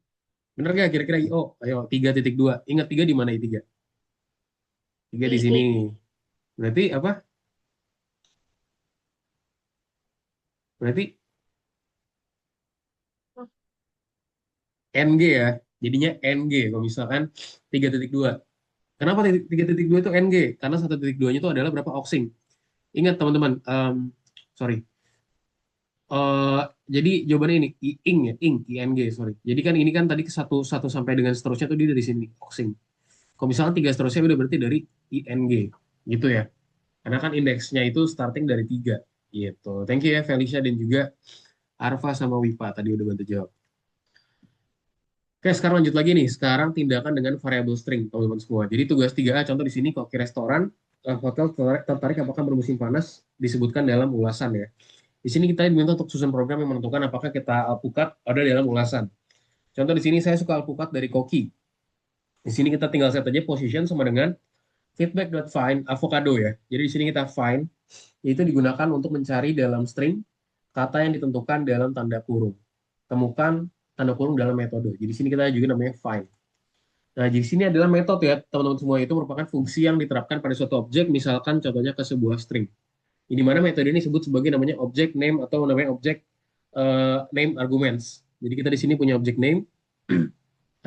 Bener gak kira-kira IO? Ayo, 3.2. Ingat 3 di mana, 3? 3 di sini. II. Berarti apa? Berarti NG ya. Jadinya NG kalau misalkan 3.2. Kenapa 3.2 itu NG? Karena 1.2-nya itu adalah berapa oxing. Ingat teman-teman, sorry. Eh, jadi jawabannya ini ing ya, ing sorry. Jadi kan ini kan tadi ke satu sampai dengan seterusnya tuh dia dari sini oxing. Kalau misalkan 3 seterusnya udah berarti dari ing gitu ya. Karena kan indeksnya itu starting dari 3 gitu. Thank you ya Felicia dan juga Arfa sama Wipa tadi udah bantu jawab. Oke, sekarang lanjut lagi nih. Sekarang tindakan dengan variable string, teman-teman semua. Jadi tugas 3A, contoh di sini, koki restoran, hotel tertarik apakah bermusim panas, disebutkan dalam ulasan ya. Di sini kita diminta untuk susun program yang menentukan apakah kita alpukat ada dalam ulasan. Contoh di sini saya suka alpukat dari Koki. Di sini kita tinggal set aja position sama dengan feedback.find avocado ya. Jadi di sini kita find itu digunakan untuk mencari dalam string kata yang ditentukan dalam tanda kurung. Temukan tanda kurung dalam metode. Jadi di sini kita juga namanya find. Nah, di sini adalah metode ya, teman-teman semua itu merupakan fungsi yang diterapkan pada suatu objek, misalkan contohnya ke sebuah string. Di mana metode ini disebut sebagai namanya object name atau namanya object name arguments. Jadi kita di sini punya object name,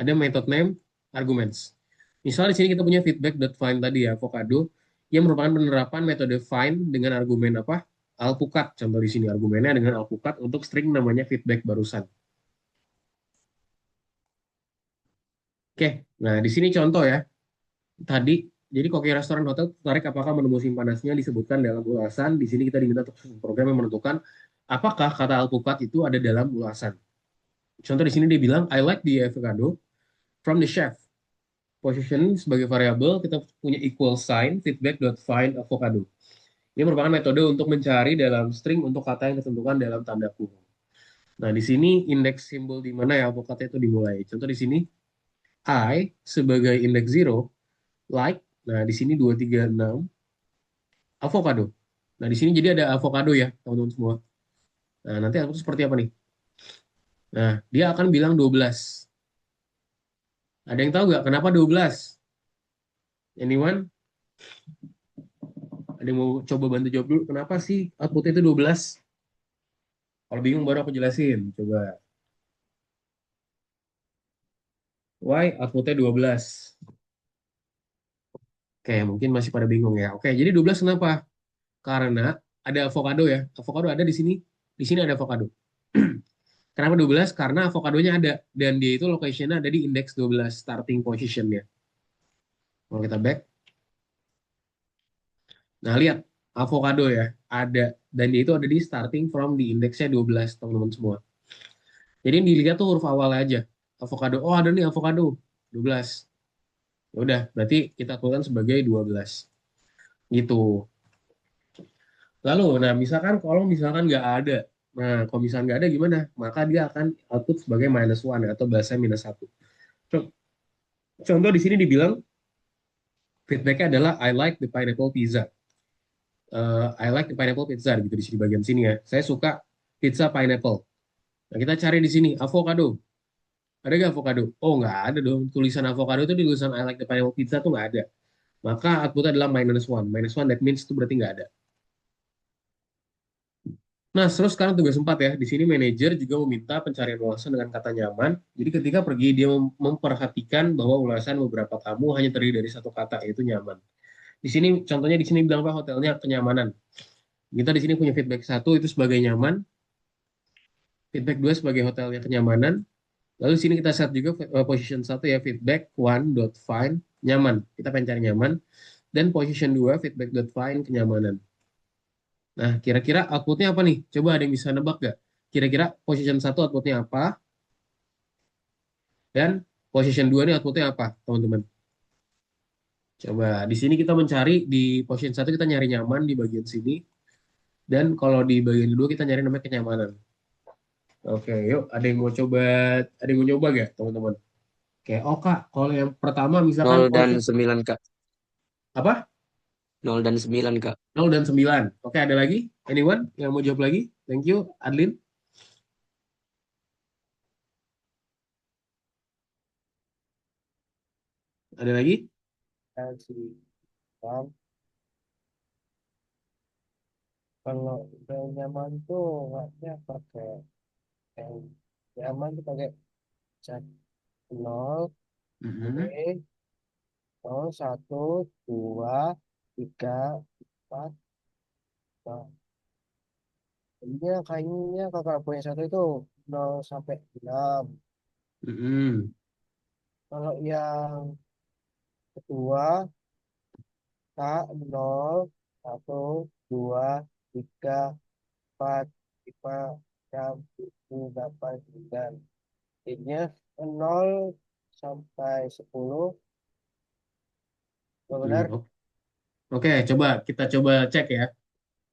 ada method name, arguments. Misal di sini kita punya feedback.find tadi ya, avocado, yang merupakan penerapan metode find dengan argumen apa? Alpukat. Contoh di sini argumennya dengan alpukat untuk string namanya feedback barusan. Oke, nah di sini contoh ya. Tadi, jadi koki restoran hotel tertarik apakah menu musim panasnya disebutkan dalam ulasan. Di sini kita diminta untuk susun program yang menentukan apakah kata alpukat itu ada dalam ulasan. Contoh di sini dia bilang, I like the avocado from the chef. Position sebagai variabel, kita punya equal sign, feedback.find avocado. Ini merupakan metode untuk mencari dalam string untuk kata yang ditentukan dalam tanda kurung. Nah, di sini indeks simbol di mana ya avocado itu dimulai. Contoh di sini, I sebagai indeks 0, like, nah di sini 236, avocado. Nah, di sini jadi ada avocado ya, teman-teman semua. Nah, nanti aku seperti apa nih? Nah, dia akan bilang 12. Ada yang tahu nggak kenapa 12? Anyone? Ada yang mau coba bantu jawab dulu, kenapa sih outputnya itu 12? Kalau bingung baru aku jelasin. Coba. Why outputnya 12? Oke, mungkin masih pada bingung ya. Oke, jadi 12 kenapa? Karena ada avocado ya. Avocado ada di sini. Di sini ada avocado. Kenapa 12? Karena avokadonya ada. Dan dia itu location-nya ada di indeks 12, starting position-nya. Kalau kita back. Nah, lihat. Avocado ya. Ada. Dan dia itu ada di starting from di indeksnya 12, teman-teman semua. Jadi yang dilihat tuh huruf awalnya aja. Avocado. Oh, ada nih avocado. 12. Ya udah, berarti kita tuliskan sebagai 12. Gitu. Lalu, nah misalkan kalau misalkan nggak ada. Nah, kalau misalkan nggak ada gimana? Maka dia akan output sebagai -1 atau bahasa -1. Contoh di sini dibilang feedbacknya adalah I like the pineapple pizza. I like the pineapple pizza gitu di sini bagian sini ya. Saya suka pizza pineapple. Nah, kita cari di sini avocado. Ada nggak avocado? Oh, nggak ada dong. Tulisan avocado itu di tulisan I like the pineapple pizza tuh nggak ada. Maka outputnya adalah -1. -1 that means itu berarti nggak ada. Nah, terus sekarang tugas 4 ya. Di sini manajer juga meminta pencarian ulasan dengan kata nyaman. Jadi ketika pergi dia memperhatikan bahwa ulasan beberapa tamu hanya terdiri dari satu kata yaitu nyaman. Di sini contohnya di sini bilang apa hotelnya kenyamanan. Kita di sini punya feedback 1 itu sebagai nyaman, feedback 2 sebagai hotelnya kenyamanan. Lalu di sini kita set juga position 1 ya feedback1.find nyaman. Kita pengen cari nyaman dan position 2 feedback.find kenyamanan. Nah, kira-kira outputnya apa nih? Coba ada yang bisa nebak nggak? Kira-kira position 1 outputnya apa? Dan position 2 ini outputnya apa, teman-teman? Coba, di sini kita mencari, di position 1 kita nyari nyaman di bagian sini. Dan kalau di bagian kedua kita nyari namanya kenyamanan. Oke, yuk. Ada yang mau nyoba nggak, teman-teman? Oke, oh Kak, kalau yang pertama misalkan 0 dan 9, Kak. apa? 0 dan 9, Kak. 0 dan 9. Oke, ada lagi? Anyone yang mau jawab lagi? Thank you, Adlin. Ada lagi? Kasih. Kan? Kalau udah nyaman tuh nggaknya pakai yang nyaman tuh pakai cat 0, Mhm. nol, 1, 2, 3, 4. Nah, ini kayaknya kakak punya satu itu 0 sampai 6. Mhm. Kalau yang kedua K 0, 1, 2, 3, 4, 5, 6, 7, 8, 9. Ini 0 sampai 10. Benar? Oke, kita coba cek ya.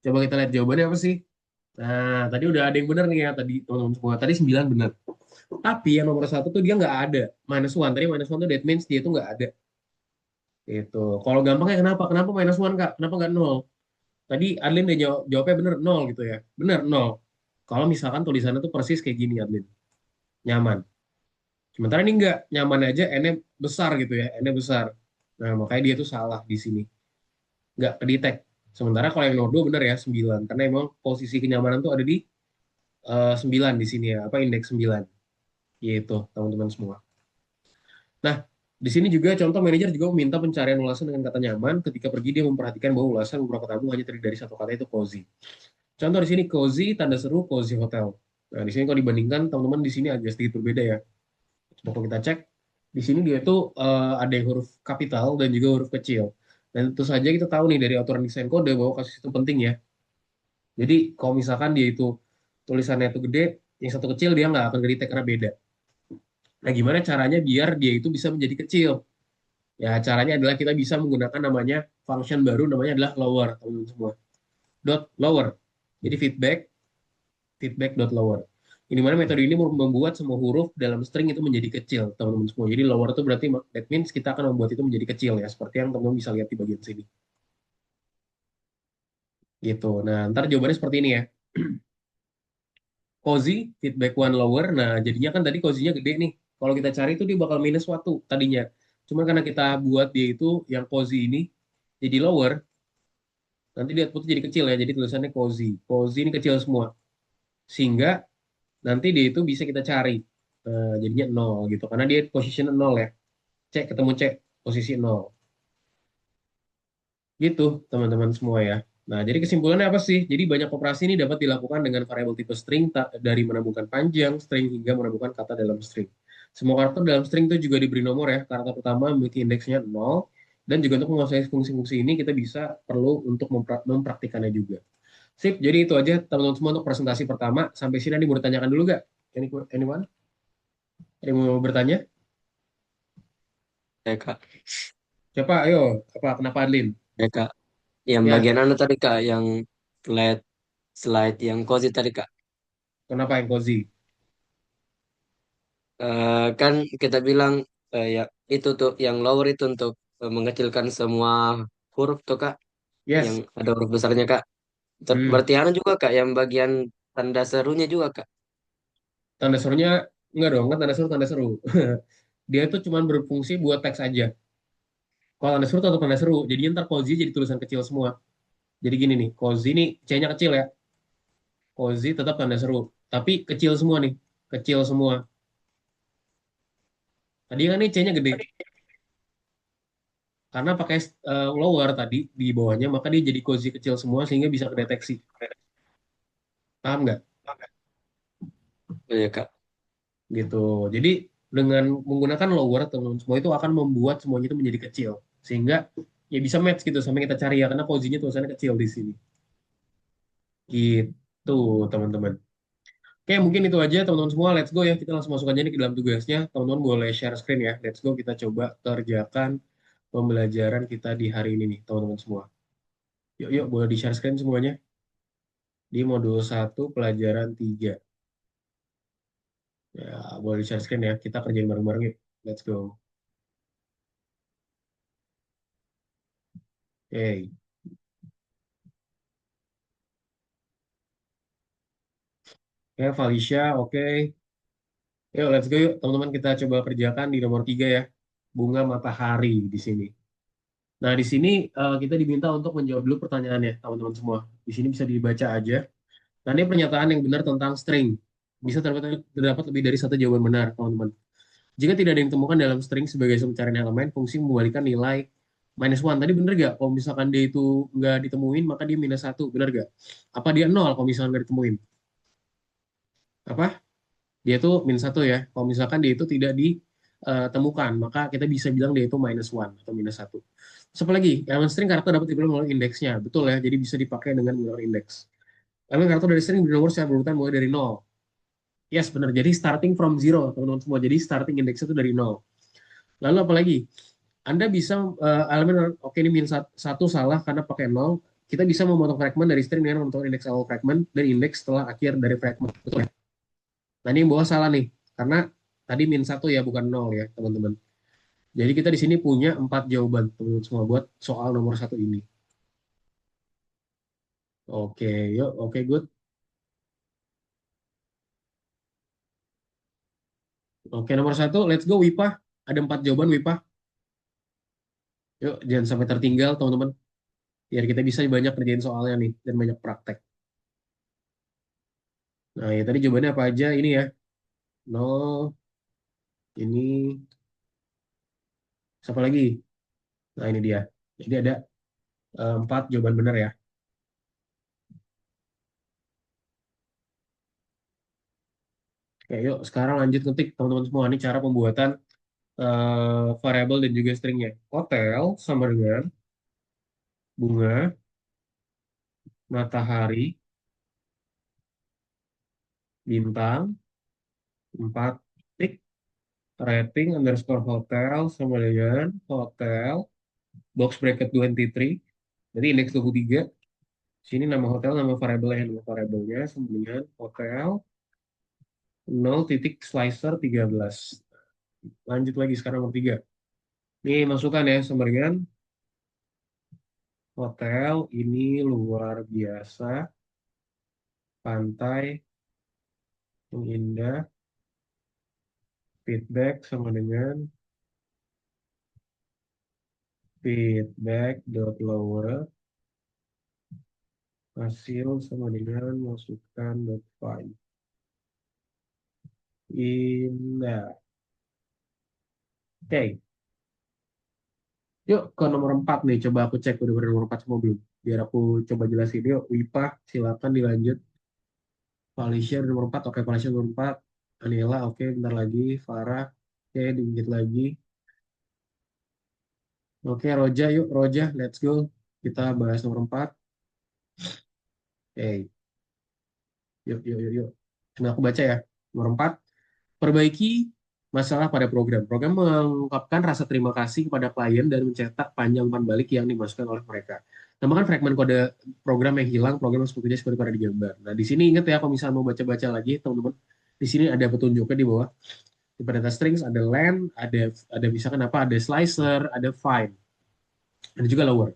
Coba kita lihat jawabannya apa sih? Nah, tadi udah ada yang benar nih ya tadi teman-teman semua. Tadi 9 benar. Tapi yang nomor satu tuh dia nggak ada minus one. Tadi minus one tuh that means dia tuh nggak ada. Itu. Kalau gampangnya kenapa? Kenapa minus one Kak? Kenapa nggak nol? Tadi Adlin udah jawabnya bener nol gitu ya. Bener nol. Kalau misalkan tulisannya tuh persis kayak gini Adlin. Nyaman. Sementara ini enggak. Nyaman aja N-nya besar gitu ya. N-nya besar. Nah makanya dia tuh salah di sini. Nggak kedetek. Sementara kalau yang nomor 2 bener ya 9. Karena emang posisi kenyamanan tuh ada di 9 di sini ya. Apa indeks 9. Yaitu teman-teman semua. Nah, di sini juga contoh manajer juga meminta pencarian ulasan dengan kata nyaman ketika pergi dia memperhatikan bahwa ulasan beberapa tamu hanya terdiri dari satu kata itu cozy. Contoh di sini cozy tanda seru cozy hotel. Nah, di sini kalau dibandingkan teman-teman di sini agak sedikit berbeda ya. Coba kalau kita cek di sini dia tuh ada yang huruf kapital dan juga huruf kecil. Dan tentu saja kita tahu nih dari aturan desain kode bahwa kasus itu penting ya. Jadi kalau misalkan dia itu tulisannya itu gede, yang satu kecil dia nggak akan kedetek karena beda. Nah, gimana caranya biar dia itu bisa menjadi kecil? Ya, caranya adalah kita bisa menggunakan namanya function baru namanya adalah lower, teman-teman semua. Dot lower. Jadi feedback dot lower. Ini mana metode ini membuat semua huruf dalam string itu menjadi kecil, teman-teman semua. Jadi lower itu berarti that means kita akan membuat itu menjadi kecil ya, seperti yang teman-teman bisa lihat di bagian sini. Gitu. Nah, ntar jawabannya seperti ini ya. Cozy, feedback one lower. Nah, jadinya kan tadi cozy-nya gede nih. Kalau kita cari itu dia bakal minus suatu tadinya. Cuma karena kita buat dia itu yang cozy ini jadi lower, nanti dia output jadi kecil ya. Jadi tulisannya cozy. Cozy ini kecil semua. Sehingga nanti dia itu bisa kita cari. Nah, jadinya 0 gitu. Karena dia position 0 ya. Cek ketemu cek posisi 0. Gitu, teman-teman semua ya. Nah, jadi kesimpulannya apa sih? Jadi banyak operasi ini dapat dilakukan dengan variabel tipe string dari menambahkan panjang string hingga menambahkan kata dalam string. Semua karakter dalam string itu juga diberi nomor ya. Karakter pertama memiliki indeksnya 0 dan juga untuk menguasai fungsi-fungsi ini kita bisa perlu untuk mempraktikannya juga. Sip, jadi itu aja teman-teman semua untuk presentasi pertama. Sampai sini Andi mau ditanyakan dulu nggak? Anyone? Ada yang mau bertanya? Ya kak, Siapa? Ayo, apa? Kenapa Adlin? ya kak. Yang Ya, bagian anu tadi kak, yang slide yang cozy tadi kak. kenapa yang cozy? Kan kita bilang ya itu tuh yang lower itu untuk mengecilkan semua huruf tuh kak, yang Yes. ada huruf besarnya kak. Hmm. Berarti anu juga kak, yang bagian tanda serunya juga kak. Tanda serunya enggak dong, kan tanda seru. Dia itu cuma berfungsi buat teks aja. Kalau tanda seru tetap tanda seru. Jadi ntar cozy jadi tulisan kecil semua. Jadi gini nih, cozy ini C-nya kecil ya. Cozy tetap tanda seru. Tapi kecil semua nih. Kecil semua. Tadi kan nih C-nya gede. Karena pakai lower tadi di bawahnya, maka dia jadi cozy kecil semua sehingga bisa kedeteksi. Paham nggak? Oh, ya kak. Gitu. Jadi dengan menggunakan lower teman-teman semua itu akan membuat semuanya itu menjadi kecil. Sehingga ya bisa match gitu sampai kita cari ya karena cozy-nya tulisannya kecil di sini. Gitu, teman-teman. Oke, mungkin itu aja teman-teman semua. Let's go ya. Kita langsung masuk aja nih ke dalam tugasnya. Teman-teman boleh share screen ya. Let's go kita coba kerjakan pembelajaran kita di hari ini nih, teman-teman semua. Yuk, yuk, boleh di-share screen semuanya. Di modul 1 pelajaran 3. Ya, boleh di-share screen ya. Kita kerjain bareng-bareng yuk. Let's go. Oke. Oke, Felicia, oke. Yuk, let's go yuk. Teman-teman kita coba kerjakan di nomor 3 ya. Bunga matahari di sini. Nah, di sini kita diminta untuk menjawab dulu pertanyaannya, teman-teman semua. Di sini bisa dibaca aja. Nah, ini pernyataan yang benar tentang string. Bisa terdapat lebih dari satu jawaban benar, teman-teman. Jika tidak ada yang ditemukan dalam string sebagai pencarian elemen, fungsi mengembalikan nilai minus one. Tadi benar gak? Kalau misalkan dia itu nggak ditemuin, maka dia minus satu. Benar gak? Apa dia nol kalau misalkan nggak ditemuin? Apa? Dia itu minus satu ya. Kalau misalkan dia itu tidak ditemukan, maka kita bisa bilang dia itu minus one atau minus satu. Siapa lagi? Elemen string karakter dapat dipilih melalui indeksnya. Betul ya, jadi bisa dipakai dengan menggunakan indeks. Elemen karakter dari string bernomor secara berurutan mulai dari 0. Yes, benar. Jadi starting from zero, teman-teman semua. Jadi starting index itu dari 0. Lalu apa lagi? Anda bisa elemen, oke ini min satu salah karena pakai 0. Kita bisa memotong fragment dari string dengan memotong indeks awal fragment dan indeks setelah akhir dari fragment. Betul ya? Nah ini yang bawah salah nih. karena tadi min 1 ya, bukan 0 ya, teman-teman. Jadi kita di sini punya 4 jawaban, teman-teman semua, buat soal nomor 1 ini. Oke, yuk, oke, good. Oke, nomor 1, let's go, WIPA. Ada 4 jawaban WIPA. Yuk, jangan sampai tertinggal, teman-teman. Biar kita bisa banyak kerjain soalnya nih, dan banyak praktek. Nah, ya tadi jawabannya apa aja? Ini ya, 0, ini, siapa lagi? Nah, ini dia. Jadi ada 4 jawaban benar ya. Oke, yuk sekarang lanjut ketik teman-teman semua. Ini cara pembuatan variabel dan juga stringnya. Hotel sama dengan bunga, matahari, bintang, 4 titik, rating underscore hotel sama dengan hotel, box bracket 23, jadi indeks 23. Sini nama hotel, nama variabelnya, sama dengan hotel, 0 titik slicer 13. Lanjut lagi sekarang nomor 3. Ini masukkan ya, sama dengan hotel, ini luar biasa, pantai yang indah, feedback sama dengan feedback.lower, hasil sama dengan masukan find. Indah. Oke. Yuk ke nomor 4 nih. Coba aku cek udah bener nomor 4 semua belum. Biar aku coba jelasin. Yuk, Wipa, silakan dilanjut. Felicia nomor 4. Oke, Felicia nomor 4. Anila, oke, bentar lagi. Farah, oke, dikit lagi. Oke, Roja, yuk, Roja, let's go. Kita bahas nomor 4. Oke, yuk. Coba aku baca ya. Nomor 4. Perbaiki masalah pada program. Program mengungkapkan rasa terima kasih kepada klien dan mencetak panjang umpan balik yang dimasukkan oleh mereka. Tambahkan fragmen kode program yang hilang, program yang bekerja seperti pada digambar. Nah, di sini ingat ya, kalau misalnya mau baca-baca lagi, teman-teman, di sini ada petunjuknya di bawah. Di pada data strings ada len, ada misalkan apa, ada slicer, ada find, ada juga lower.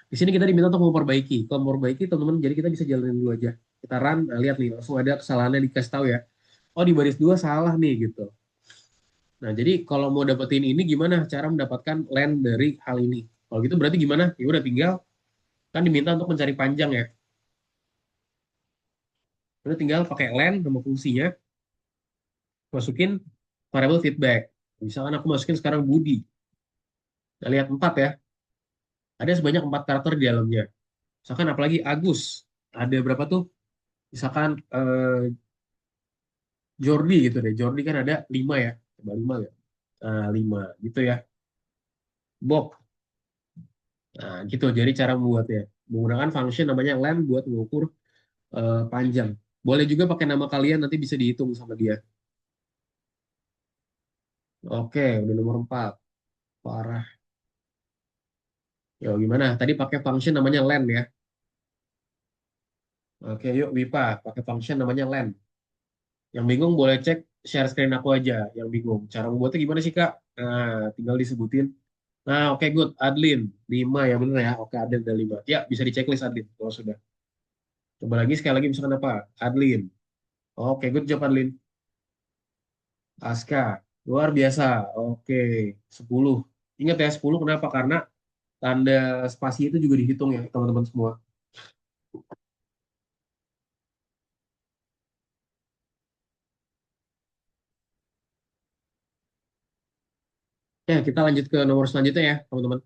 Di sini kita diminta untuk memperbaiki. Kalau memperbaiki, teman-teman, jadi kita bisa jalanin dulu aja. Kita run, nah, lihat nih, langsung ada kesalahannya dikasih tahu ya. Oh, di baris 2 salah nih, gitu. Nah, jadi kalau mau dapetin ini gimana cara mendapatkan len dari hal ini? Kalau gitu berarti gimana? Ya udah tinggal kan diminta untuk mencari panjang ya. Udah tinggal pakai len nama fungsinya, masukin variable feedback. Misalkan aku masukin sekarang Budi. Nah, lihat 4 ya. Ada sebanyak 4 karakter di dalamnya. Misalkan apalagi Agus. Ada berapa tuh? Misalkan Jordi gitu deh. Jordi kan ada 5 ya. Coba 5 ya. 5 gitu ya. Bob. Nah, gitu. Jadi cara membuatnya. Menggunakan function namanya len buat mengukur panjang. Boleh juga pakai nama kalian, nanti bisa dihitung sama dia. Oke, udah nomor 4. Parah. Yo, gimana? Tadi pakai function namanya len ya. Oke, yuk Wipa, pakai function namanya len. Yang bingung boleh cek share screen aku aja. Yang bingung. Cara membuatnya gimana sih, Kak? Nah, tinggal disebutin. Nah, oke, good. Adlin, 5 ya, bener ya. Oke, Adlin ada 5. Ya, bisa diceklis Adlin, kalau sudah. Coba lagi, sekali lagi misalkan apa? Adlin. Oke, good job Adlin. Aska, luar biasa. Oke, 10. Ingat ya, 10 kenapa? Karena tanda spasi itu juga dihitung ya, teman-teman semua. Ya, kita lanjut ke nomor selanjutnya ya, teman-teman.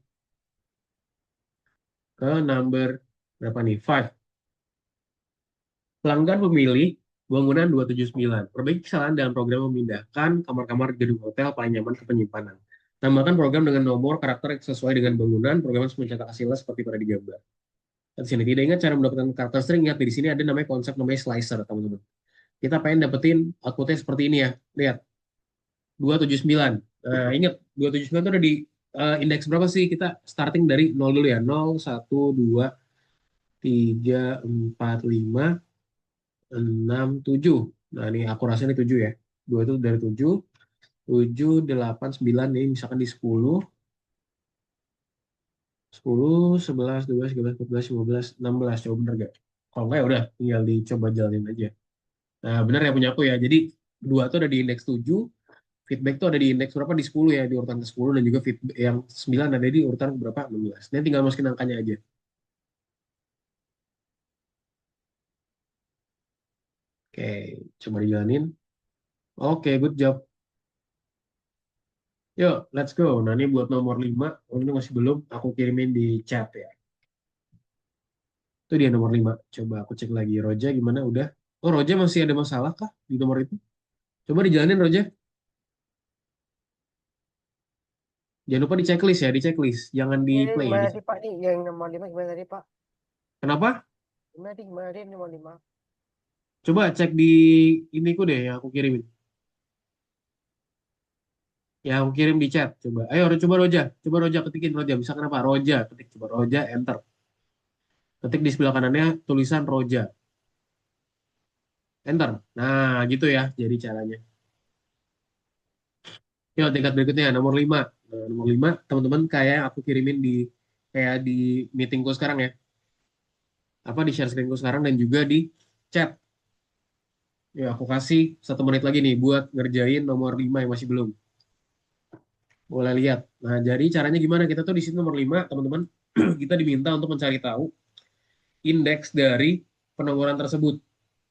Ke number berapa nih? 5. Pelanggan memilih bangunan 279. Perbaiki kesalahan dalam program memindahkan kamar-kamar gedung hotel paling nyaman ke penyimpanan. Tambahkan program dengan nomor karakter yang sesuai dengan bangunan. Program harus mencetak hasilnya seperti pada digambar. Di sini tidak ingat cara mendapatkan karakter string. Ingat di sini ada namanya konsep namanya slicer, teman-teman. Kita pengen dapetin outputnya seperti ini ya. Lihat, 279. Nah, ingat 279 itu udah di indeks berapa sih? Kita starting dari 0 dulu ya. 0, 1, 2, 3, 4, 5, 6, 7. Nah, ini akurasinya 7 ya. 2 itu dari 7. 7, 8, 9 nih. Misalkan di 10, 11, 12, 13, 14, 15, 16. Coba bener gak? Kalau enggak ya udah tinggal dicoba jalanin aja. Nah, bener ya punya aku ya. Jadi 2 tuh ada di indeks 7, feedback tuh ada di indeks berapa di 10 ya, di urutan ke 10 dan juga feedback yang 9 ada di urutan berapa 16. Ini tinggal masukin angkanya aja. Oke, coba dijalanin. Oke, good job. Yuk, let's go. Nah, ini buat nomor 5. Oh, ini masih belum. Aku kirimin di chat ya. Itu dia nomor 5. Coba aku cek lagi. Roja gimana? Udah? Oh, Roja masih ada masalah kah di nomor itu? Coba dijalanin, Roja. Jangan lupa di checklist ya, di checklist. Jangan di Ini play ya. gimana tadi Pak nih? Yang nomor 5 gimana tadi Pak? Kenapa? Gimana tadi nomor 5? Coba cek di ini ku deh yang aku kirimin. Yang aku kirim di chat. Coba. Ayo, coba Roja. Coba Roja ketikin Roja. Misalkan apa? Roja. Ketik coba Roja, enter. Ketik di sebelah kanannya tulisan Roja. Enter. Nah, gitu ya. Jadi caranya. Yuk, tingkat berikutnya nomor 5. Nah, nomor 5, teman-teman kayak aku kirimin di kayak di meetingku sekarang ya. Apa di share screenku sekarang dan juga di chat. Ya, aku kasih 1 menit lagi nih buat ngerjain nomor 5 yang masih belum. Boleh lihat. Nah, jadi caranya gimana? Kita tuh di sini nomor 5, teman-teman. Kita diminta untuk mencari tahu indeks dari penomoran tersebut.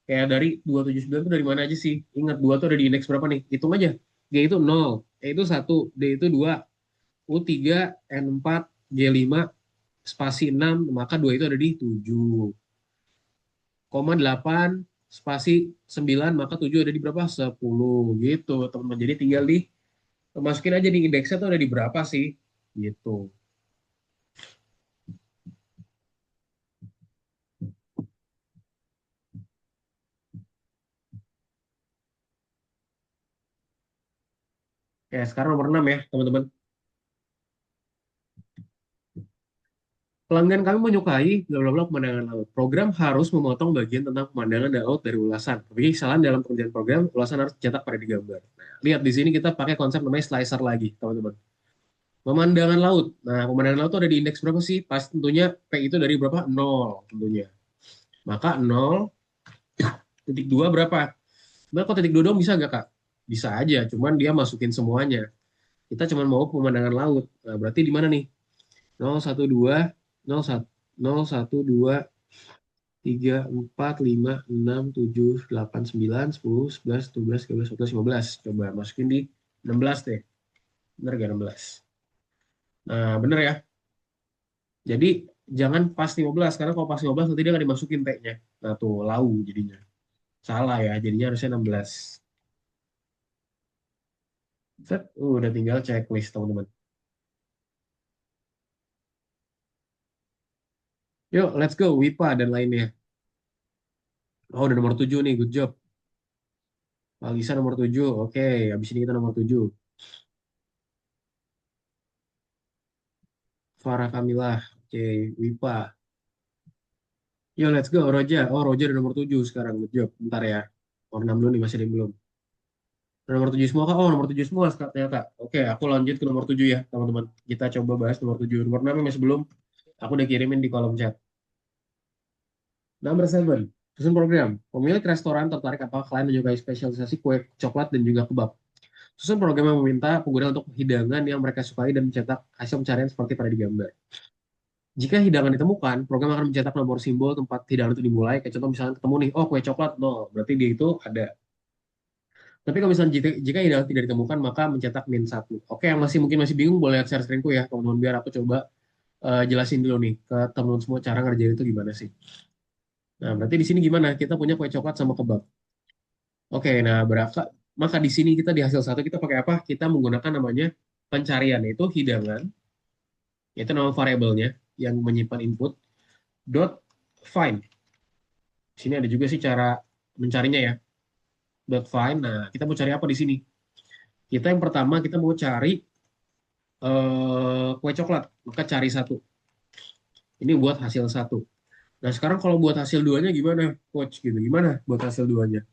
Kayak dari 279 itu dari mana aja sih? Ingat 2 tuh ada di indeks berapa nih? Hitung aja. G itu 0, E itu 1, D itu 2, U3, N4, G5, spasi 6, maka 2 itu ada di 7. Koma 8, spasi 9, maka 7 ada di berapa? 10. Gitu, teman-teman. Jadi tinggal masukin aja di indeksnya tuh ada di berapa sih? Gitu. Ya, sekarang nomor 6 ya, teman-teman. Pelanggan kami menyukai bla bla bla pemandangan laut. Program harus memotong bagian tentang pemandangan dan laut dari ulasan. Tapi kesalahan dalam pengerjaan program, ulasan harus dicetak pada digambar. Nah, lihat di sini kita pakai konsep namanya slicer lagi, teman-teman. Pemandangan laut. Nah, pemandangan laut itu ada di indeks berapa sih? Pasti tentunya P itu dari berapa? 0 tentunya. Maka 0,2 berapa? Sebenarnya kalau titik 2 dong bisa nggak, Kak? Bisa aja, cuman dia masukin semuanya. Kita cuma mau pemandangan laut. Nah, berarti di mana nih? 0, 1, 2, 0, 1, 0, 1, 2, 3, 4, 5, 6, 7, 8, 9, 10, 11, 12, 13, 14, 15. Coba masukin di 16 deh. Bener gak 16? Nah, bener ya. Jadi jangan pas 15, karena kalau pas 15 nanti dia nggak dimasukin T-nya. Nah tuh, lau jadinya. Salah ya, jadinya harusnya 16. Set, udah tinggal checklist teman-teman. Yuk, let's go, WIPA dan lainnya. Oh, udah nomor 7 nih, good job. Alisa nomor 7, oke. Habis ini kita nomor 7. Farah Kamilah, oke, WIPA. Yuk, let's go, Roja. Oh, Roja udah nomor 7 sekarang, good job. Bentar ya. Nomor 6 dulu nih, masih ada yang belum. Nomor 7 semua, Kak? Oh, nomor 7 semua ternyata. Oke, aku lanjut ke nomor 7 ya, teman-teman. Kita coba bahas nomor 7. Nomor 6 masih belum. Aku udah kirimin di kolom chat. Number 7. Susun program. Pemilik restoran tertarik apakah klien menyukai spesialisasi kue coklat dan juga kebab. Susun program yang meminta pengguna untuk hidangan yang mereka sukai dan mencetak hasil pencarian seperti pada digambar. Jika hidangan ditemukan, program akan mencetak nomor simbol tempat hidangan itu dimulai. Kayak contoh misalnya ketemu nih, oh kue coklat, no. Berarti dia itu ada. Tapi kalau misalnya jika hidangan tidak ditemukan, maka mencetak -1. Oke, yang mungkin masih bingung, boleh lihat share screenku ya, teman-teman, biar aku coba jelasin dulu nih ke teman-teman semua cara ngerjain itu gimana sih. Nah, berarti di sini gimana? Kita punya kue coklat sama kebab. Oke, nah maka di sini kita di hasil satu kita pakai apa? Kita menggunakan namanya pencarian, yaitu hidangan, yaitu nama variabelnya yang menyimpan input dot find. Di sini ada juga sih cara mencarinya ya. Dot find. Nah, kita mau cari apa di sini? Kita yang pertama kita mau cari kue coklat, maka cari satu. Ini buat hasil satu. Nah, sekarang kalau buat hasil duanya gimana, coach? Gitu, gimana buat hasil duanya?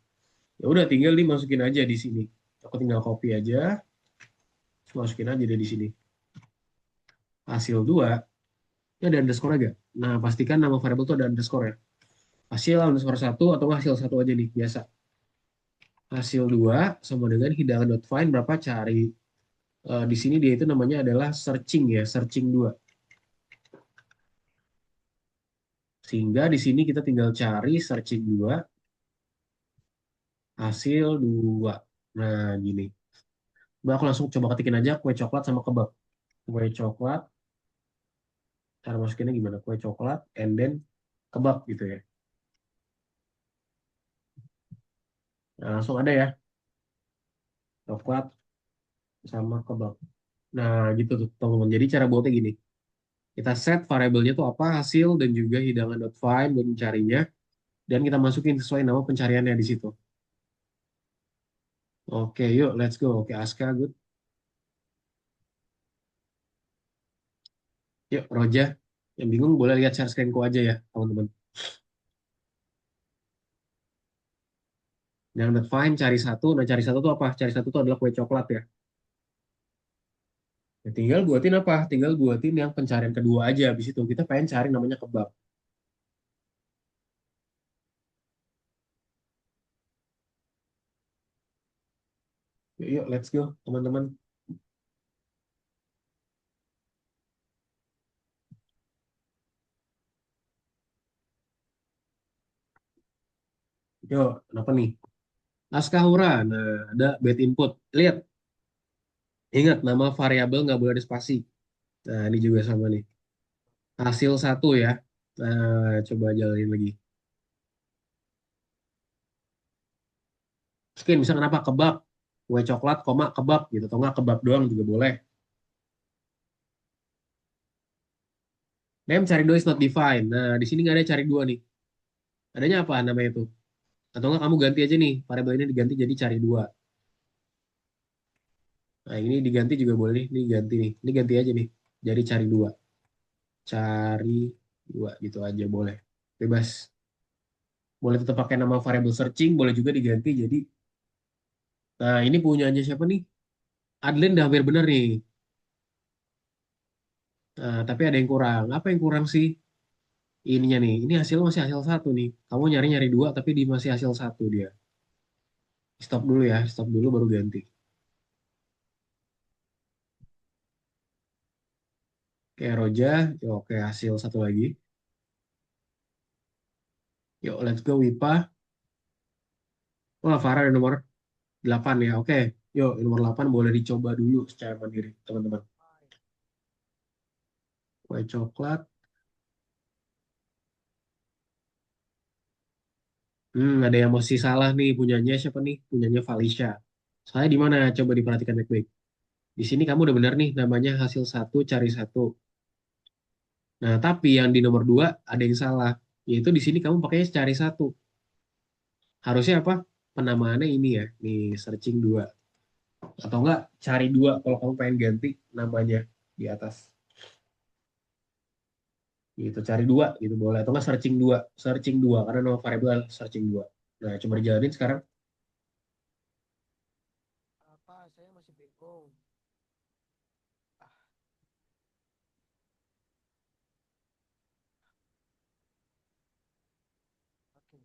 Ya udah tinggal dimasukin aja di sini. Aku tinggal copy aja, masukin aja deh di sini. Hasil 2, ini ada underscore aja. Nah, pastikan nama variabel itu ada underscore ya. Hasil underscore 1 atau nggak hasil 1 aja nih, biasa. Hasil 2 sama dengan hidangan.find berapa cari. Di sini dia itu namanya adalah searching ya, searching 2. Sehingga di sini kita tinggal cari searching 2, hasil 2. Nah, gini. Mbak, aku langsung coba ketikin aja kue coklat sama kebab. Kue coklat, cara masukinnya gimana? Kue coklat, and then kebab gitu ya. Nah, langsung ada ya, coklat sama kebab. Nah, gitu tuh, teman-teman. Jadi cara buatnya gini. Kita set variabelnya tuh apa, hasil, dan juga hidangan.find buat mencarinya. Dan kita masukin sesuai nama pencariannya di situ. Oke, yuk, let's go. Oke, Aska, good. Yuk, Roja. Yang bingung boleh lihat share screen-ku aja ya, teman-teman. Hidangan.find, cari satu. Nah, cari satu tuh apa? Cari satu tuh adalah kue coklat ya. Ya, tinggal buatin apa? Tinggal buatin yang pencarian kedua aja. Habis itu kita pengen cari namanya kebab. Yuk, yuk, let's go, teman-teman. Yuk, kenapa nih? Askahura, nah ada bad input. Lihat, ingat nama variabel nggak boleh ada spasi. Nah, ini juga sama nih. Hasil 1 ya. Nah, coba jalanin lagi. Mungkin bisa kenapa kebab, kue coklat, koma kebab gitu. Atau nggak kebab doang juga boleh. Name cari dua is not defined. Nah, di sini nggak ada cari dua nih. Adanya apa namanya itu? Atau nggak kamu ganti aja nih, variabel ini diganti jadi cari dua. Nah, ini diganti juga boleh nih. Ini ganti nih. Ini ganti aja nih. Jadi cari dua. Cari dua gitu aja boleh. Bebas. Boleh tetap pakai nama variable searching, boleh juga diganti jadi. Nah, ini punyanya siapa nih? Adlin udah hampir bener nih. Nah, tapi ada yang kurang. Apa yang kurang sih? Ininya nih. Ini hasil masih hasil 1 nih. Kamu nyari-nyari 2 tapi di masih hasil 1 dia. Stop dulu ya. Stop dulu baru ganti. Oke, Roja. Yuk, oke, hasil 1 lagi. Yuk, let's go, Wipa. Wah, Farah ada nomor 8 ya. Oke. Yuk, nomor 8 boleh dicoba dulu secara mandiri, teman-teman. Kue coklat. Ada yang masih salah nih. Punyanya siapa nih? Punyanya Falisha. Saya di mana? Coba diperhatikan baik-baik. Di sini kamu udah benar nih, namanya hasil 1 cari 1. Nah, tapi yang di nomor 2 ada yang salah. Yaitu di sini kamu pakainya cari 1. Harusnya apa? Penamaannya ini ya, nih searching 2. Atau enggak cari 2 kalau kamu pengen ganti namanya di atas. Gitu, cari 2 gitu boleh. Atau enggak searching 2. Searching 2 karena nama variabel searching 2. Nah, coba dijalanin sekarang. Apa? Saya masih bingung. Oke.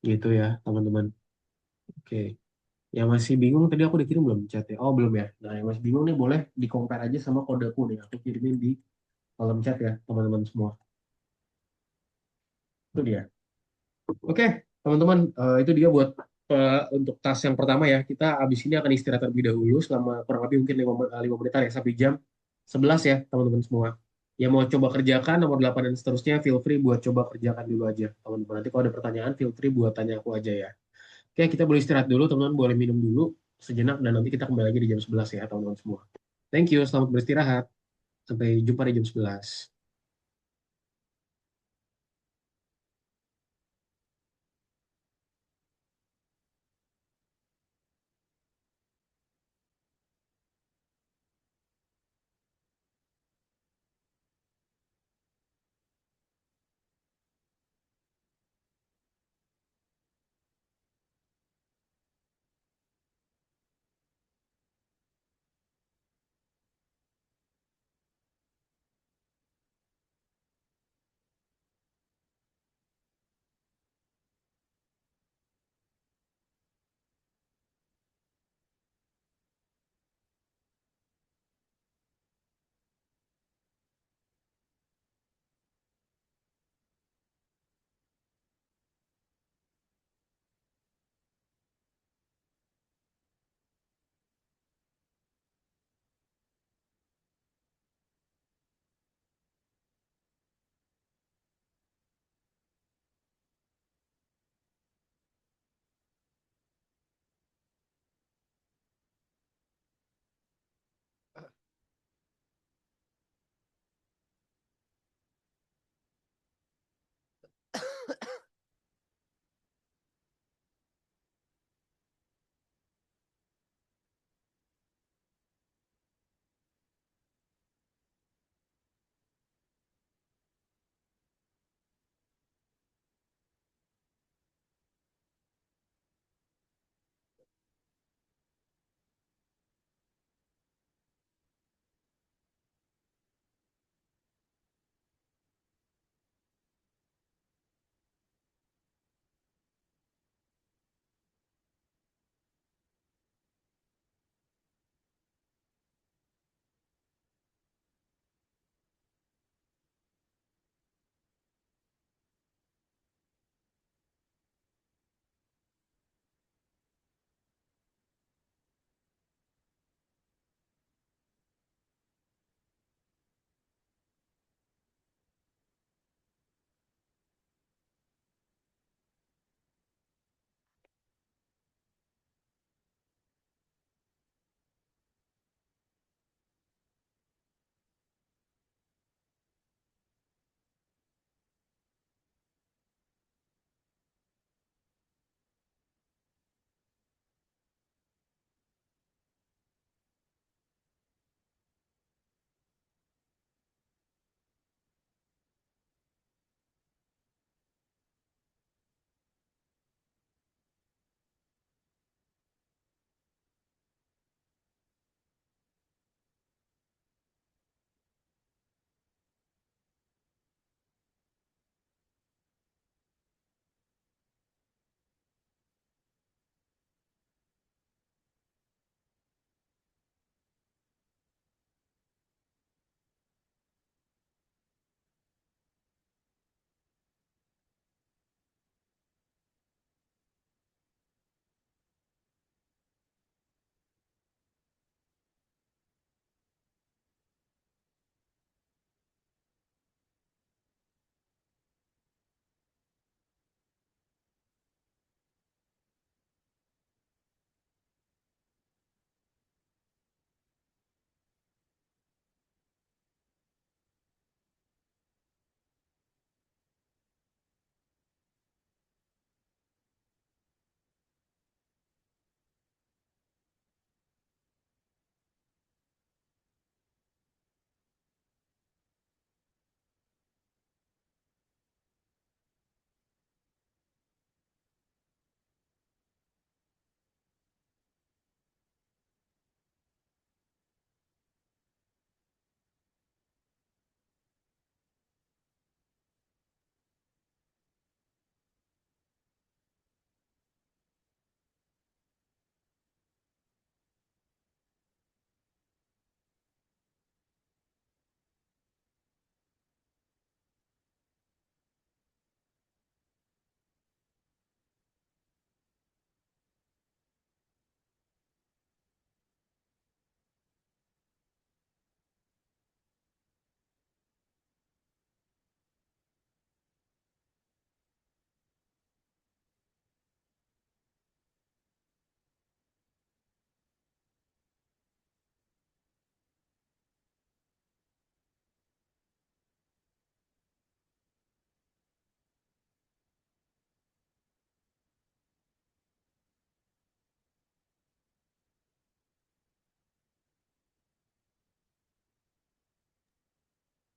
Gitu ya, teman-teman. Oke. Yang masih bingung tadi aku udah kirim belum chatnya? Oh belum ya. Nah yang masih bingung nih boleh di compare aja sama kodeku nih. Aku kirimin di kolom chat ya teman-teman semua. Itu dia. Oke teman-teman, itu dia buat untuk tas yang pertama ya. Kita abis ini akan istirahat terlebih dahulu selama kurang lebih mungkin 5 menitan ya sampai jam 11 ya teman-teman semua. Yang mau coba kerjakan nomor 8 dan seterusnya feel free buat coba kerjakan dulu aja teman-teman. Nanti kalau ada pertanyaan feel free buat tanya aku aja ya. Oke, kita boleh istirahat dulu, teman-teman. Boleh minum dulu sejenak, dan nanti kita kembali lagi di jam 11 ya, teman-teman semua. Thank you, selamat beristirahat. Sampai jumpa di jam 11.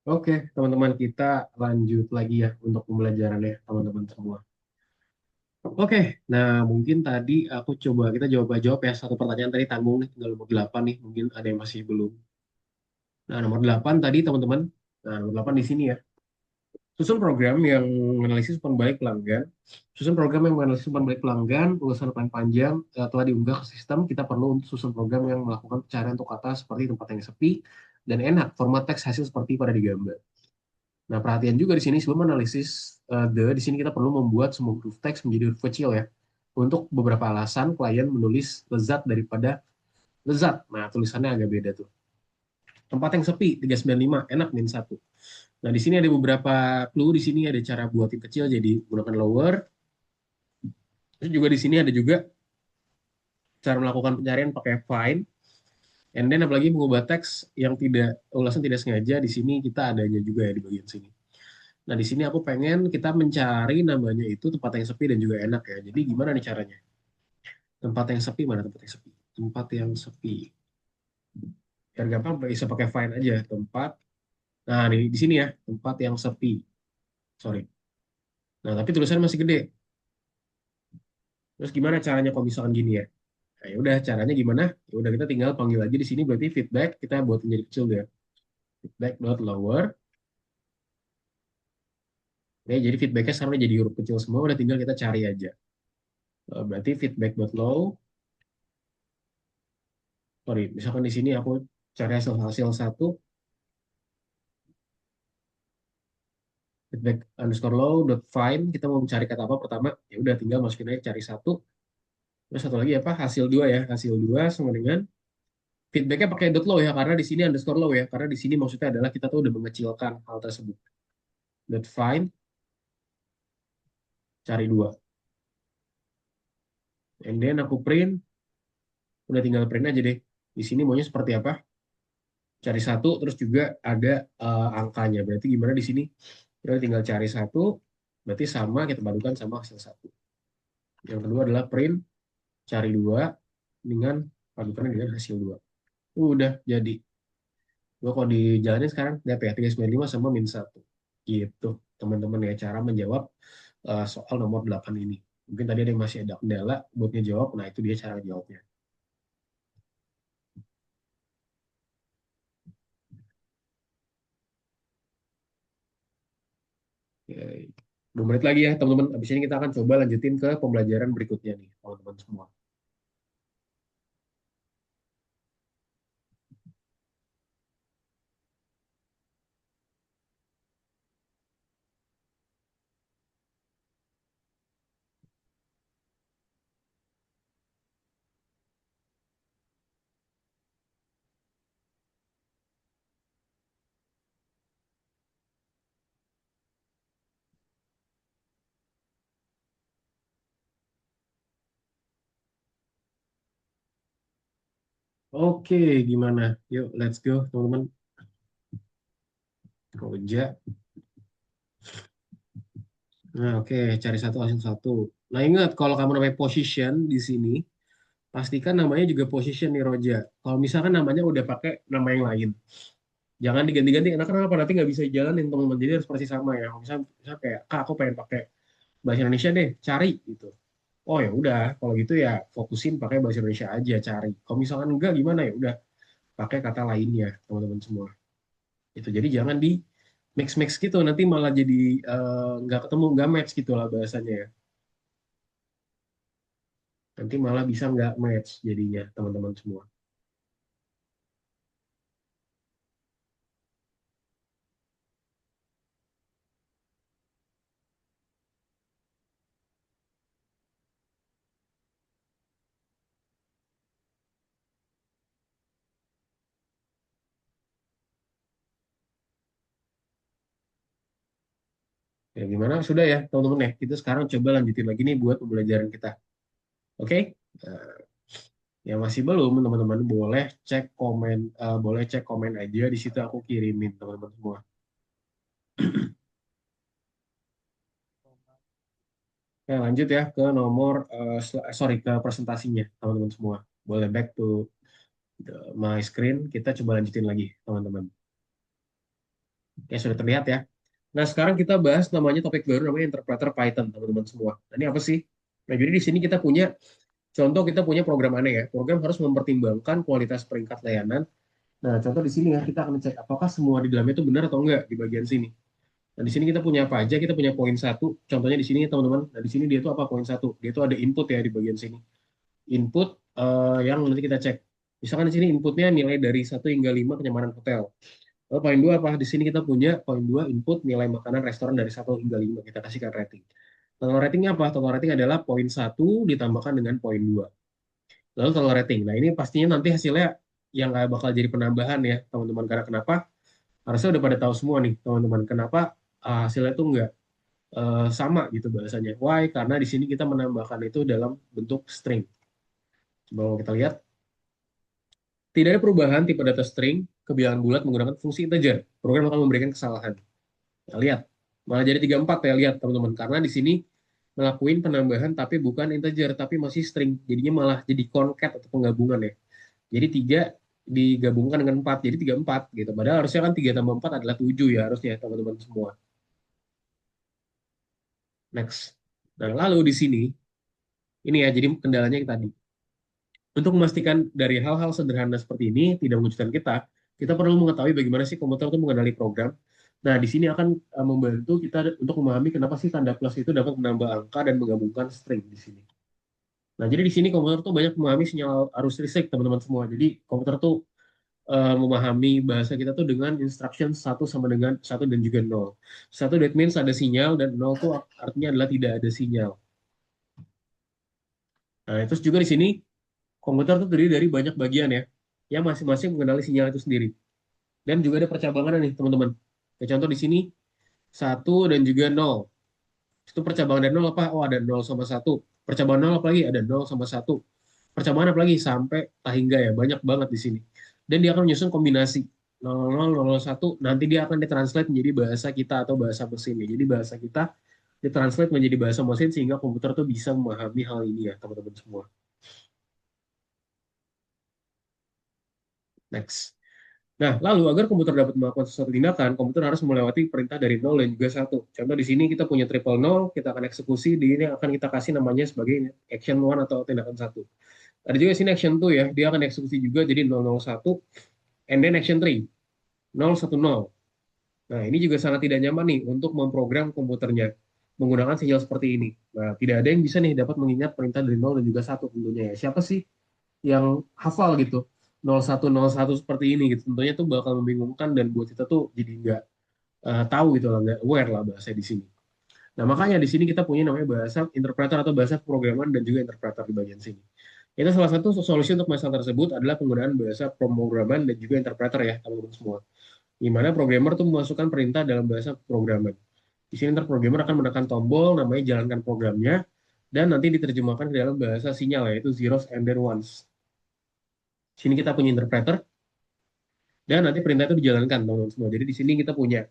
Oke, teman-teman kita lanjut lagi ya untuk pembelajarannya, teman-teman semua. Oke, nah mungkin tadi aku coba kita jawab ya satu pertanyaan tadi tanggung nih, tinggal nomor 8 nih, mungkin ada yang masih belum. Nah, nomor 8 tadi teman-teman. Nah, nomor 8 di sini ya. Susun program yang menganalisis umpan balik pelanggan. Susun program yang menganalisis umpan balik pelanggan, ulasan paling panjang telah diunggah ke sistem. Kita perlu untuk susun program yang melakukan pencarian untuk kata seperti tempat yang sepi dan enak. Format teks hasil seperti pada digambar. Nah, perhatian juga di sini sebelum analisis di sini kita perlu membuat semua huruf teks menjadi huruf kecil ya. Untuk beberapa alasan klien menulis lezat daripada lezat. Nah, tulisannya agak beda tuh. Tempat yang sepi 395, enak -1. Nah, di sini ada beberapa clue, di sini ada cara buatin kecil jadi gunakan lower. Terus juga di sini ada juga cara melakukan pencarian pakai find. And then apalagi mengubah teks yang tidak ulasan tidak sengaja di sini kita adanya juga ya di bagian sini. Nah, di sini aku pengen kita mencari namanya itu tempat yang sepi dan juga enak ya. Jadi gimana nih caranya? Tempat yang sepi mana tempat yang sepi? Tempat yang sepi. Biar gampang bisa pakai find aja tempat. Nah, di sini ya, tempat yang sepi. Sorry. Nah, tapi tulisannya masih gede. Terus gimana caranya kalau misalkan gini ya? Nah, ya udah caranya gimana? Ya udah kita tinggal panggil aja di sini berarti feedback kita buat menjadi kecil deh. Feedback dot lower. Oke, jadi feedbacknya sekarang udah jadi huruf kecil semua, udah tinggal kita cari aja. Berarti feedback dot low. Sorry, misalkan di sini aku cari hasil satu, feedback underscore low dot find. Kita mau mencari kata apa pertama? Ya udah tinggal masukin aja cari satu. Terus satu lagi apa? Hasil dua ya. Hasil dua sama dengan feedbacknya pakai dot low ya, karena di sini underscore low ya, karena di sini maksudnya adalah kita tuh udah mengecilkan hal tersebut. Dot find cari dua. And then aku print, udah tinggal print aja deh. Di sini maunya seperti apa? Cari satu, terus juga ada angkanya. Berarti gimana di sini? Kita tinggal cari satu, berarti sama kita padukan sama hasil satu. Yang kedua adalah print, cari dua, dengan padukan dengan hasil dua. Udah jadi. Gua kalau dijalanin sekarang, lihat ya, 395 sama -1. Gitu, teman-teman ya, cara menjawab soal nomor 8 ini. Mungkin tadi ada yang masih ada kendala buat ngejawab, nah itu dia cara jawabnya. Oke. 2 menit lagi ya teman-teman. Habis ini kita akan coba lanjutin ke pembelajaran berikutnya nih, teman-teman semua. Oke, gimana? Yuk, let's go, teman-teman. Koja. Nah, oke, cari satu hasil satu. Nah, ingat kalau kamu namanya position di sini, pastikan namanya juga position nih Roja. Kalau misalkan namanya udah pakai nama yang lain, jangan diganti-ganti. Karena kenapa? Nanti nggak bisa jalanin teman-teman. Jadi harus persis sama ya. Misal kayak, kak aku pengen pakai bahasa Indonesia deh, cari gitu. Oh ya udah, kalau gitu ya fokusin pakai bahasa Indonesia aja cari. Kalau misalkan enggak gimana ya udah pakai kata lainnya teman-teman semua. Itu jadi jangan di mix gitu nanti malah jadi nggak ketemu nggak match gitu lah bahasanya ya. Nanti malah bisa nggak match jadinya teman-teman semua. Ya gimana sudah ya teman-teman ya. Kita sekarang coba lanjutin lagi nih buat pembelajaran kita. Oke? Nah, yang masih belum teman-teman boleh cek komen aja di situ aku kirimin teman-teman semua. Oke, lanjut ya ke nomor sorry ke presentasinya teman-teman semua. Boleh back to my screen. Kita coba lanjutin lagi teman-teman. Ya sudah terlihat ya. Nah, sekarang kita bahas namanya topik baru namanya interpreter Python, teman-teman semua. Nah, ini apa sih? Nah, jadi di sini kita punya contoh, kita punya program aneh ya. Program harus mempertimbangkan kualitas peringkat layanan. Nah, contoh di sini ya, kita akan cek apakah semua di dalamnya itu benar atau enggak di bagian sini. Nah, di sini kita punya apa aja? Kita punya poin satu. Contohnya di sini, teman-teman. Nah, di sini dia itu apa poin satu? Dia itu ada input ya di bagian sini. Input yang nanti kita cek. Misalkan di sini inputnya nilai dari 1 hingga 5 kenyamanan hotel. Lalu poin 2 apa? Di sini kita punya poin 2 input nilai makanan restoran dari 1 hingga 5. Kita kasihkan rating. Total ratingnya apa? Total rating adalah poin satu ditambahkan dengan poin 2. Lalu total rating. Nah, ini pastinya nanti hasilnya yang nggak bakal jadi penambahan ya, teman-teman. Karena kenapa? Harusnya udah pada tahu semua nih, teman-teman. Kenapa hasilnya itu nggak sama gitu bahasanya. Why? Karena di sini kita menambahkan itu dalam bentuk string. Coba kita lihat. Tidak ada perubahan tipe data string ke bilangan bulat menggunakan fungsi integer. Program akan memberikan kesalahan. Nah, lihat. Malah jadi 34 ya, lihat teman-teman. Karena di sini ngelakuin penambahan tapi bukan integer, tapi masih string. Jadinya malah jadi concat atau penggabungan ya. Jadi 3 digabungkan dengan 4, jadi 34 gitu. Padahal harusnya kan 3 tambah 4 adalah 7 ya harusnya teman-teman semua. Next. Nah, lalu di sini, ini ya, jadi kendalanya yang tadi. Untuk memastikan dari hal-hal sederhana seperti ini tidak mengejutkan kita perlu mengetahui bagaimana sih komputer itu mengenali program. Nah, di sini akan membantu kita untuk memahami kenapa sih tanda plus itu dapat menambah angka dan menggabungkan string di sini. Nah, jadi di sini komputer tuh banyak memahami sinyal arus listrik, teman-teman semua. Jadi komputer tuh memahami bahasa kita tuh dengan instruction satu sama dengan satu dan juga nol. Satu that means ada sinyal dan nol tuh artinya adalah tidak ada sinyal. Nah, terus juga di sini komputer itu terdiri dari banyak bagian ya, yang masing-masing mengenali sinyal itu sendiri. Dan juga ada percabangan nih teman-teman. Ya, contoh di sini 1 dan juga 0. Itu percabangan dan 0 apa? Oh, ada 0 sama 1. Percabangan 0 apa lagi? Ada 0 sama 1. Percabangan apa lagi? Sampai tak hingga ya. Banyak banget di sini. Dan dia akan menyusun kombinasi 0001. Nanti dia akan ditranslate menjadi bahasa kita atau bahasa mesin. Jadi bahasa kita ditranslate menjadi bahasa mesin sehingga komputer tuh bisa memahami hal ini ya teman-teman semua. Next. Nah, lalu agar komputer dapat melakukan sesuatu tindakan, komputer harus melewati perintah dari 0 dan juga 1. Contoh di sini kita punya triple 0, kita akan eksekusi, di ini akan kita kasih namanya sebagai action 1 atau tindakan 1. Ada juga sini action 2 ya, dia akan eksekusi juga jadi 001, and then action 3, 010. Nah, ini juga sangat tidak nyaman nih untuk memprogram komputernya menggunakan sinyal seperti ini. Nah, tidak ada yang bisa nih dapat mengingat perintah dari 0 dan juga 1 tentunya ya. Siapa sih yang hafal gitu 0101 seperti ini gitu, tentunya tuh bakal membingungkan dan buat kita tuh jadi nggak tahu gitu lah, nggak aware lah bahasa di sini. Nah, makanya di sini kita punya namanya bahasa interpreter atau bahasa pemrograman dan juga interpreter di bagian sini. Itu salah satu solusi untuk masalah tersebut adalah penggunaan bahasa pemrograman dan juga interpreter ya teman-teman semua, di mana programmer tuh memasukkan perintah dalam bahasa pemrograman. Di sini ntar programmer akan menekan tombol namanya jalankan programnya dan nanti diterjemahkan ke dalam bahasa sinyal yaitu zeros and then ones. Sini kita punya interpreter dan nanti perintah itu dijalankan teman-teman semua. Jadi di sini kita punya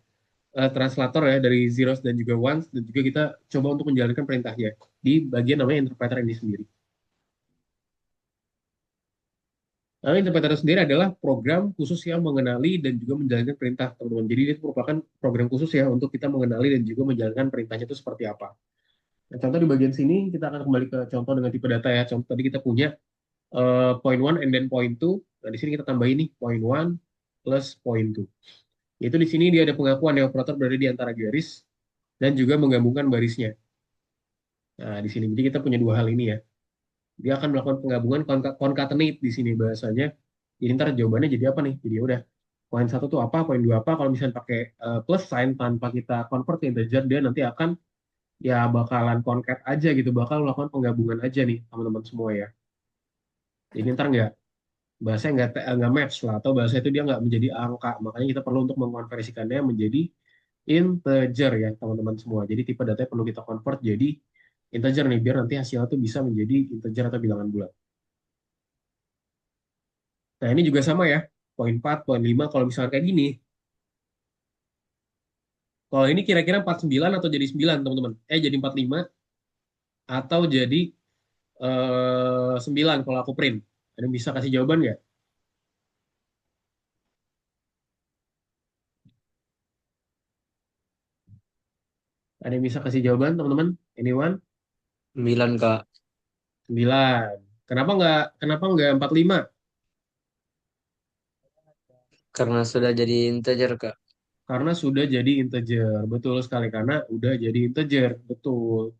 translator ya dari zeros dan juga ones dan juga kita coba untuk menjalankan perintahnya di bagian namanya interpreter ini sendiri. Lalu interpreter sendiri adalah program khusus yang mengenali dan juga menjalankan perintah teman-teman. Jadi itu merupakan program khusus ya untuk kita mengenali dan juga menjalankan perintahnya itu seperti apa. Nah, contoh di bagian sini kita akan kembali ke contoh dengan tipe data ya. Contoh tadi kita punya point 1 and then point 2. Nah, di sini kita tambah ini point 1 plus point 2. Yaitu di sini dia ada pengakuan yang operator berada di antara garis dan juga menggabungkan barisnya. Nah, di sini jadi kita punya dua hal ini ya. Dia akan melakukan penggabungan concatenate di sini bahasanya. Jadi ntar jawabannya jadi apa nih? Jadi ya udah poin satu tuh apa, poin dua apa. Kalau misalnya pakai plus sign tanpa kita convert ke integer, dia nanti akan ya bakalan concat aja gitu, bakal melakukan penggabungan aja nih teman-teman semua ya. Jadi ntar bahasanya nggak match lah atau bahasa itu dia nggak menjadi angka. Makanya kita perlu untuk mengkonversikannya menjadi integer ya teman-teman semua. Jadi tipe datanya perlu kita convert jadi integer nih biar nanti hasilnya tuh bisa menjadi integer atau bilangan bulat. Nah, ini juga sama ya. Poin 4, poin 5 kalau misalnya kayak gini. Kalau ini kira-kira 49 atau jadi 9 teman-teman. Jadi 45 atau jadi 9 kalau aku print. Ada yang bisa kasih jawaban nggak? Ada yang bisa kasih jawaban, teman-teman? Anyone? 9 Kak. 9. Kenapa nggak 45? Karena sudah jadi integer Kak. Karena sudah jadi integer. Betul sekali, karena udah jadi integer. Betul.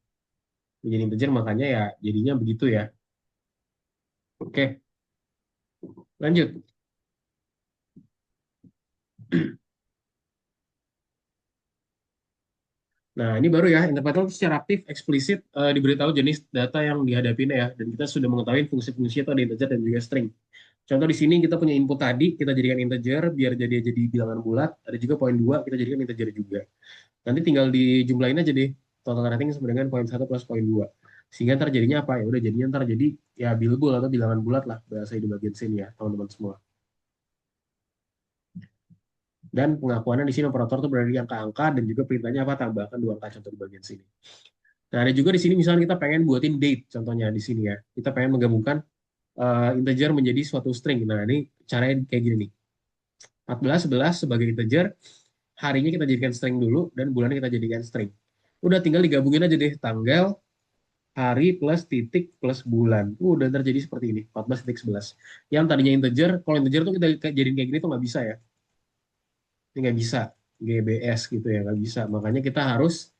Jadi integer makanya ya jadinya begitu ya. Oke, lanjut. Nah, ini baru ya, interpreter itu secara aktif, eksplisit diberitahu jenis data yang dihadapinya ya, dan kita sudah mengetahui fungsi-fungsi itu ada integer dan juga string. Contoh di sini kita punya input tadi, kita jadikan integer biar jadi bilangan bulat, ada juga poin 2 kita jadikan integer juga. Nanti tinggal dijumlahin aja deh, total rating sama dengan poin 1 plus poin 2. Sehingga ntar jadinya apa? Ya udah jadinya ntar jadi ya billable atau bilangan bulat lah bahasa di bagian sini ya, teman-teman semua. Dan pengakuannya di sini operator tuh berada di angka-angka dan juga perintahnya apa? Tambahkan 2 angka contoh di bagian sini. Nah, ada juga di sini misalnya kita pengen buatin date contohnya di sini ya. Kita pengen menggabungkan integer menjadi suatu string. Nah, ini caranya kayak gini nih. 14, 11 sebagai integer, harinya kita jadikan string dulu dan bulannya kita jadikan string. Udah tinggal digabungin aja deh tanggal, hari plus titik plus bulan. Udah terjadi seperti ini, 14 titik 11. Yang tadinya integer, kalau integer tuh kita jadiin kayak gini tuh nggak bisa ya. Ini nggak bisa, GBS gitu ya, nggak bisa. Makanya kita harus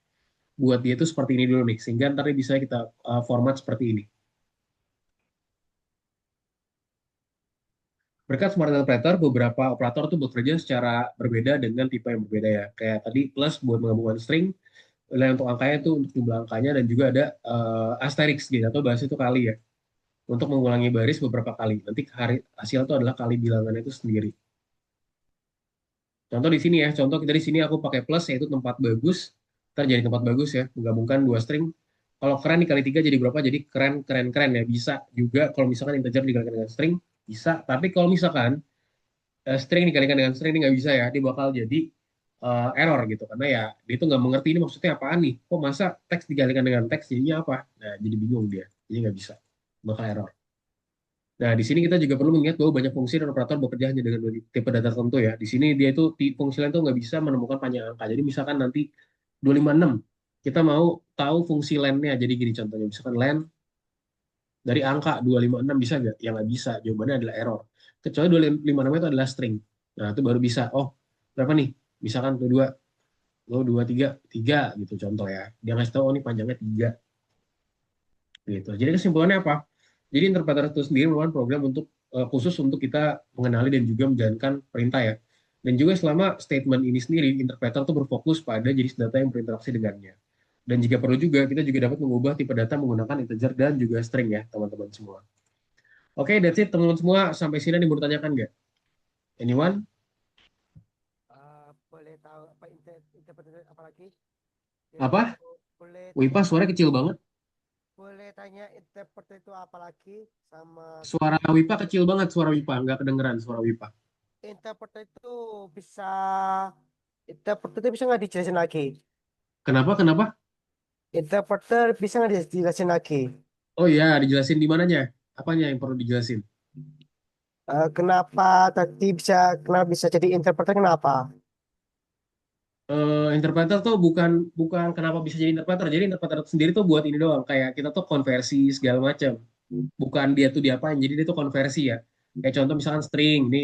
buat dia itu seperti ini dulu nih, sehingga ntar bisa kita format seperti ini. Berkat Smart Interpreter, beberapa operator tuh bekerja secara berbeda dengan tipe yang berbeda ya. Kayak tadi plus buat menggabungkan string, nilai untuk angkanya itu untuk jumlah angkanya, dan juga ada asterisk gitu, atau bahasa itu kali ya. Untuk mengulangi baris beberapa kali. Nanti hasil itu adalah kali bilangan itu sendiri. Contoh di sini ya, contoh kita di sini aku pakai plus, yaitu tempat bagus, ntar jadi tempat bagus ya, menggabungkan dua string. Kalau keren dikali 3 jadi berapa? Jadi keren, keren, keren ya. Bisa juga kalau misalkan integer dikalikan dengan string, bisa. Tapi kalau misalkan string dikalikan dengan string ini nggak bisa ya, dia bakal jadi error gitu karena ya dia itu nggak mengerti ini maksudnya apaan nih, kok masa teks dikalikan dengan teks jadinya apa, nah jadi bingung dia, jadi nggak bisa, bakal error. Nah, di sini kita juga perlu mengingat bahwa banyak fungsi dan operator bekerja hanya dengan tipe data tertentu ya. Di sini dia itu fungsi lain tuh nggak bisa menemukan panjang angka. Jadi misalkan nanti 256 kita mau tahu fungsi len-nya, jadi gini contohnya, misalkan len dari angka 256 bisa nggak? Ya nggak bisa, jawabannya adalah error. Kecuali 256 itu adalah string. Nah, itu baru bisa. Oh, berapa nih? Misalkan tuh 2, lo 2, 3, 3 gitu contoh ya. Dia ngasih tahu, oh ini panjangnya 3. Gitu. Jadi kesimpulannya apa? Jadi interpreter itu sendiri merupakan program untuk khusus untuk kita mengenali dan juga menjalankan perintah ya. Dan juga selama statement ini sendiri, interpreter itu berfokus pada jenis data yang berinteraksi dengannya. Dan jika perlu juga, kita juga dapat mengubah tipe data menggunakan integer dan juga string ya, teman-teman semua. Oke, that's it, teman-teman semua. Sampai sini ada yang mau ditanyakan nggak? Anyone? Boleh tahu apa interpretasi apa lagi? Apa? Boleh Wipa, suaranya kecil banget. boleh tanya interpreter itu apa lagi sama Suara Wipa kecil banget, suara Wipa. Nggak kedengeran suara Wipa. interpreter itu bisa interpreter itu bisa nggak dijelasin lagi? Kenapa? Kenapa? Interpreter bisa nggak dijelasin lagi? Oh iya, dijelasin di mananya? Apanya yang perlu dijelasin? Kenapa tadi kenapa bisa jadi interpreter kenapa? Interpreter tuh bukan bukan kenapa bisa jadi interpreter. Jadi interpreter itu sendiri tuh buat ini doang. Kayak kita tuh konversi segala macam. Bukan dia tuh diapain. Jadi dia tuh konversi ya. Kayak contoh misalkan string. Ini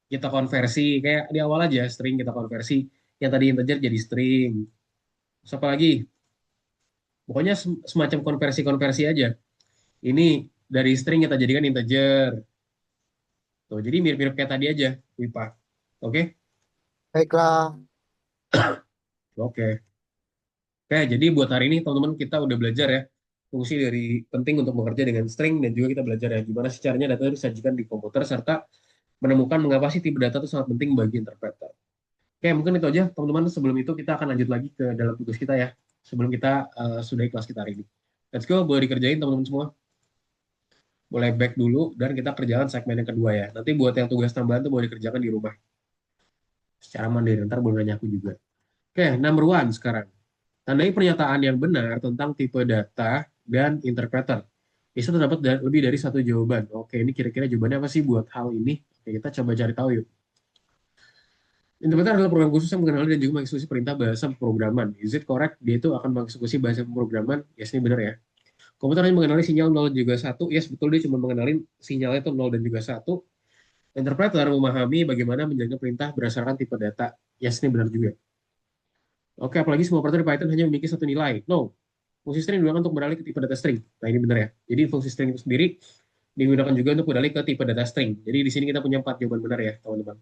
kita konversi. Kayak di awal aja string kita konversi. Yang tadi integer jadi string. Terus apa lagi? Pokoknya semacam konversi-konversi aja. Ini dari string kita jadikan integer. Tuh, jadi mirip-mirip kayak tadi aja, Wipa. Oke? Baiklah. Oke. Oke, jadi buat hari ini teman-teman kita udah belajar ya fungsi dari penting untuk bekerja dengan string, dan juga kita belajar ya gimana sih caranya data itu disajikan di komputer, serta menemukan mengapa sih tipe data itu sangat penting bagi interpreter. Oke, mungkin itu aja teman-teman. Sebelum itu kita akan lanjut lagi ke dalam tugas kita ya. Sebelum kita sudahi kelas kita hari ini. Let's go, boleh dikerjain teman-teman semua. Boleh back dulu dan kita kerjakan segmen yang kedua ya. Nanti buat yang tugas tambahan tuh boleh dikerjakan di rumah secara mandiri. Ntar boleh nanya aku juga. Oke, number one sekarang. Tandai pernyataan yang benar tentang tipe data dan interpreter. Bisa terdapat lebih dari satu jawaban. Oke, ini kira-kira jawabannya apa sih buat hal ini? Oke, kita coba cari tahu yuk. Interpreter adalah program khusus yang mengenali dan juga mengeksekusi perintah bahasa pemrograman. Is it correct? Dia itu akan mengeksekusi bahasa pemrograman. Yes, ini benar ya. Komputer hanya mengenali sinyal 0 dan juga 1. Yes, betul, dia cuma mengenali sinyalnya itu 0 dan juga 1. Interpreter memahami bagaimana menjalankan perintah berdasarkan tipe data. Yes, ini benar juga. Oke, apalagi semua operator di Python hanya memiliki satu nilai. No. Fungsi string digunakan untuk beralih ke tipe data string. Nah, ini benar ya. Jadi fungsi string itu sendiri digunakan juga untuk beralih ke tipe data string. Jadi di sini kita punya 4 jawaban benar ya, teman-teman.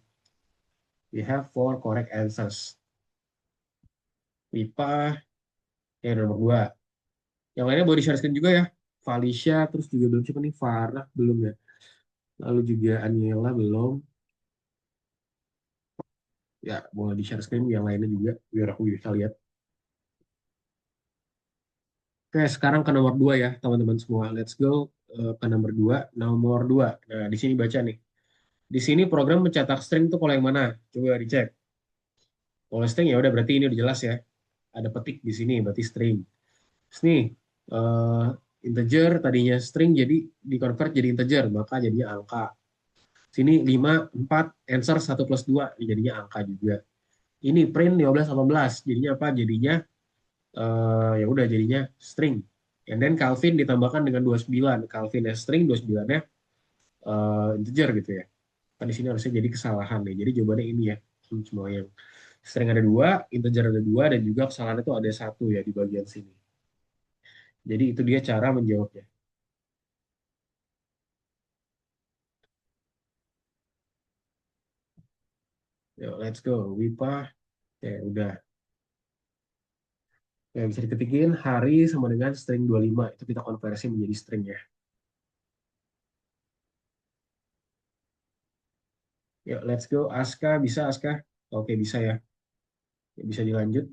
We have 4 correct answers. Pipa, yang nomor 2. Yang lainnya boleh di-share screen juga ya. Felicia, terus juga belum siapa nih? Farah, belum ya. Lalu juga Aniela, belum. Ya, boleh di-share screen yang lainnya juga, biar aku bisa lihat. Oke, sekarang ke nomor 2 ya, teman-teman semua. Let's go ke nomor 2. Nomor 2. Nah, di sini baca nih. Di sini program mencetak string itu kalau yang mana? Coba dicek. Kalau string ya udah berarti ini udah jelas ya. Ada petik di sini, berarti string. Terus nih, eh, integer tadinya string jadi di-convert jadi integer, maka jadinya angka. Sini 5, 4, answer 1 plus 2, jadinya angka juga. Ini print 15, 18, jadinya apa? Jadinya ya udah jadinya string. And then Calvin ditambahkan dengan 29. Calvin ya string, 29-nya integer gitu ya. Kan di sini harusnya jadi kesalahan nih. Jadi jawabannya ini ya. Semua yang string ada 2, integer ada 2, dan juga kesalahan itu ada 1 ya di bagian sini. Jadi itu dia cara menjawabnya. Yuk, let's go. Wipa. Ya, udah. Ya, bisa diketikin hari sama dengan string 25. Itu kita konversi menjadi string ya. Yuk, let's go. Aska, bisa Aska? Oke, bisa ya. Ya, bisa dilanjut.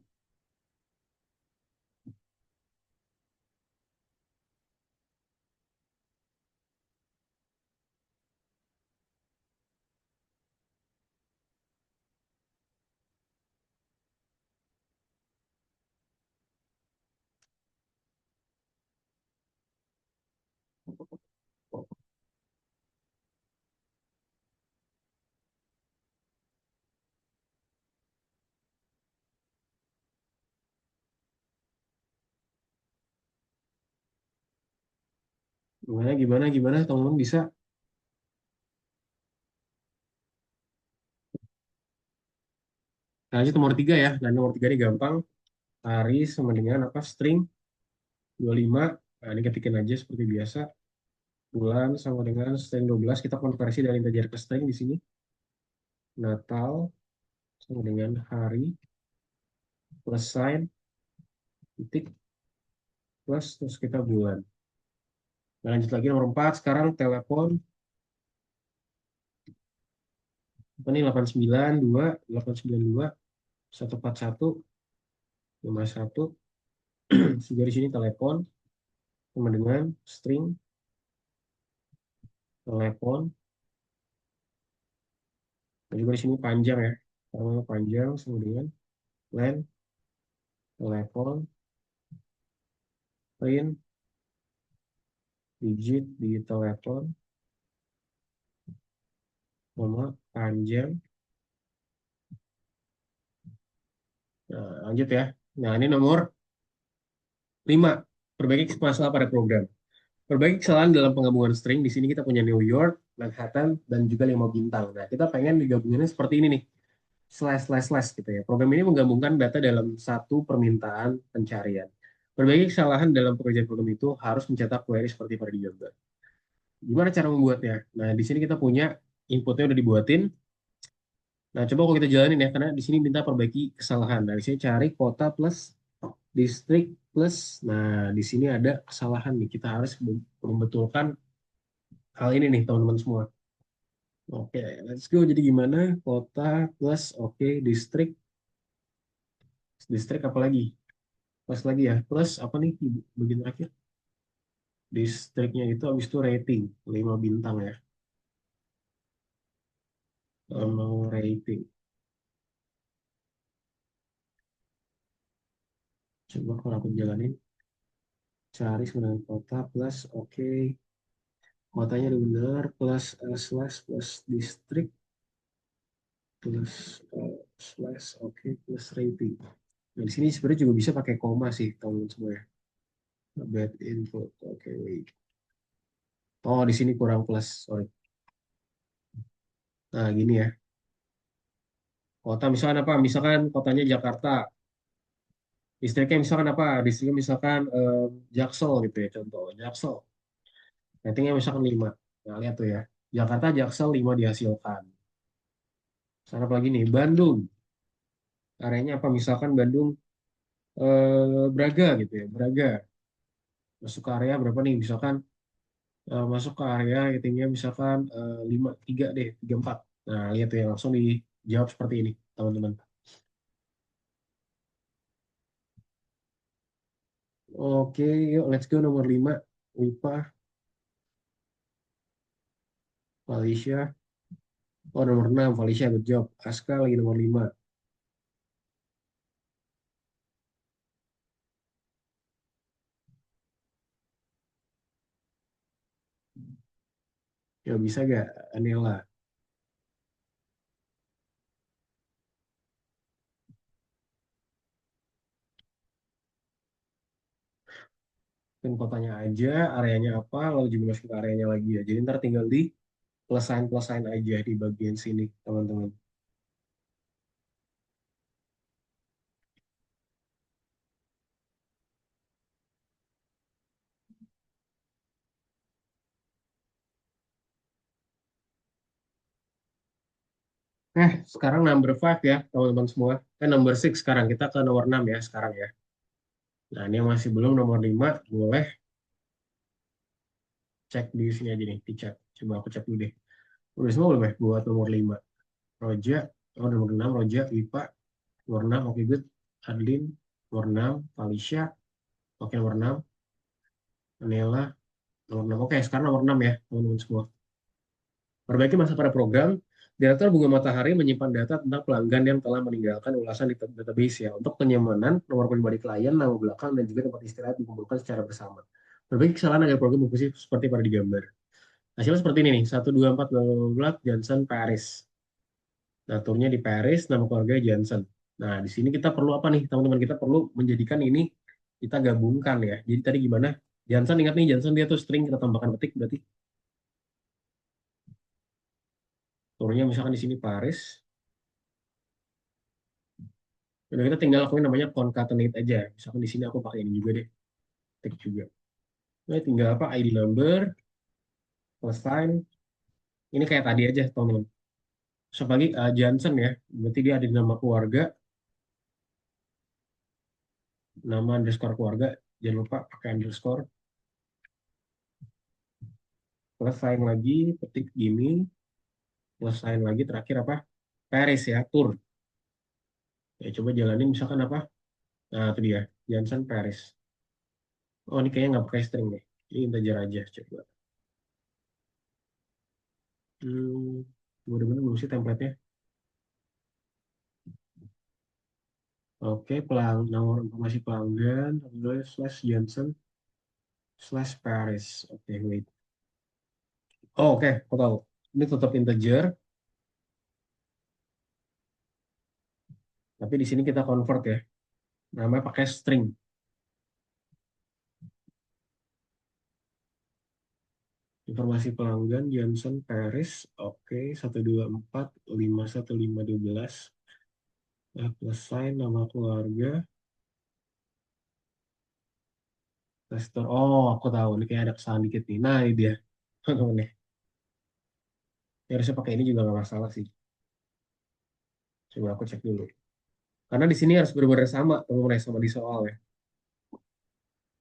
Gimana, gimana, gimana, teman-teman bisa? Nah, lanjut nomor 3 ya. Nah, nomor 3 ini gampang. Hari sama dengan apa? String 25. Nah, ini ketikin aja seperti biasa. Bulan sama dengan string 12. Kita konversi dari integer ke string di sini. Natal sama dengan hari plus sign titik plus terus kita bulan. Nah, lanjut lagi nomor 4. Sekarang telepon. Apa nih? 892, 892, 141, 51. Juga di sini telepon sama dengan string telepon. Dan juga di sini panjang ya. Karena panjang sama dengan len, telepon, print, digit di telepon, nomor panjang. Nah, lanjut ya. Nah, ini nomor 5. Perbaiki masalah pada program. Perbaiki kesalahan dalam penggabungan string. Di sini kita punya New York, Manhattan, dan juga 5 bintang. Nah, kita pengen digabunginnya seperti ini nih. Slash, slash, slash gitu ya. Program ini menggabungkan data dalam satu permintaan pencarian. Perbaiki kesalahan dalam pekerjaan program itu harus mencetak query seperti pada digambar. Gimana cara membuatnya? Nah, di sini kita punya inputnya udah dibuatin. Nah, coba kalau kita jalanin ya, karena di sini minta perbaiki kesalahan. Nah, di sini cari kota plus distrik plus. Nah, di sini ada kesalahan nih. Kita harus membetulkan hal ini nih, teman-teman semua. Oke, let's go. Jadi gimana? Kota plus, oke, distrik. Distrik apa lagi? Plus lagi ya. Plus apa nih di bagian terakhir? Distriknya itu habis itu rating. 5 bintang ya. Rating. Coba kalau aku jalanin. Cari sebenarnya kota plus, oke. Kotanya udah benar plus slash plus distrik plus slash oke plus rating. Nah, di sini sebenarnya juga bisa pakai koma sih, teman-teman semua ya. Bad input. Oke, wait. Oh, di sini kurang plus, sorry. Nah, gini ya. Kota misalkan apa? Misalkan kotanya Jakarta. Distriknya misalkan apa? Distriknya misalkan Jaksel gitu ya, contoh. Jaksel. Ratingnya misalkan 5. Nah, lihat tuh ya. Jakarta, Jaksel 5 dihasilkan. Misalkan apa lagi nih? Bandung. Areanya apa? Misalkan Bandung, Braga gitu ya. Braga. Masuk ke area berapa nih? Misalkan masuk ke area ratingnya misalkan 5, 3 deh, 3, 4. Nah, lihat tuh ya. Langsung dijawab seperti ini, teman-teman. Oke, yuk let's go nomor 5. Wipa, Felicia. Oh, nomor 6, Felicia, good job. Aska lagi nomor 5. Ya bisa gak, Anela? Pin kotanya aja, areanya apa, lalu juga masuk ke areanya lagi ya. Jadi ntar tinggal di plus sign aja di bagian sini, teman-teman. Sekarang number 5 ya, teman-teman semua. Number 6 sekarang. Kita ke nomor 6 ya sekarang ya. Nah, ini yang masih belum nomor 5, boleh cek di sini aja nih, di chat. Coba aku cek dulu deh. Udah semua belum ya buat nomor 5. Roja, oh nomor 6, Roja, Wipa, nomor 6, oke good. Adlin, nomor 6, Felicia, oke nomor 6, Nela, nomor 6. Oke, sekarang nomor 6 ya, teman-teman semua. Perbaiki masa pada program, Direktur Bunga Matahari menyimpan data tentang pelanggan yang telah meninggalkan ulasan di database ya. Untuk kenyamanan, nomor pribadi klien, nama belakang, dan juga tempat istirahat dikumpulkan secara bersama. Perbaiki kesalahan agar program berfungsi seperti pada digambar. Hasilnya seperti ini nih, 1, 2, 4, bla, bla, bla, Johnson, Paris. Nah, turnya di Paris, nama keluarga Johnson. Nah, di sini kita perlu apa nih, teman-teman? Kita perlu menjadikan ini, kita gabungkan ya. Jadi tadi gimana? Johnson, ingat nih, Johnson dia tuh string, kita tambahkan petik, berarti turunnya misalkan di sini Paris. Udah kita tinggal lakuin namanya concatenate aja. Misalkan di sini aku pakai ini juga deh, tik juga. Nah, tinggal apa? ID number, plus sign. Ini kayak tadi aja, teman-teman. Sebagai Johnson ya, berarti dia ada di nama keluarga, nama underscore keluarga. Jangan lupa pakai underscore. Plus sign lagi, petik gini. Plus sign lagi, terakhir apa? Paris ya, tour. Ya, coba jalanin misalkan apa? Nah, itu dia. Johnson Paris. Oh, ini kayaknya nggak pakai string deh. Ini integer aja, coba. Hmm, bener-bener belum sih template-nya. Oke, nomor informasi pelanggan, slash Johnson, slash Paris. Oke, wait. Oh, oke, aku tahu. Ini tetap integer, tapi di sini kita convert ya. Namanya pakai string. Informasi pelanggan, Johnson, Paris. Oke, 124, 51, 5, 12. Nah, plus sign, nama keluarga. Tester. Oh, aku tahu. Ini kayak ada kesalahan dikit nih. Nah, ini dia. Nih. Ya, harusnya pakai ini juga nggak masalah sih. Coba aku cek dulu. Karena di sini harus benar-benar sama, teman-teman, sama di soal ya.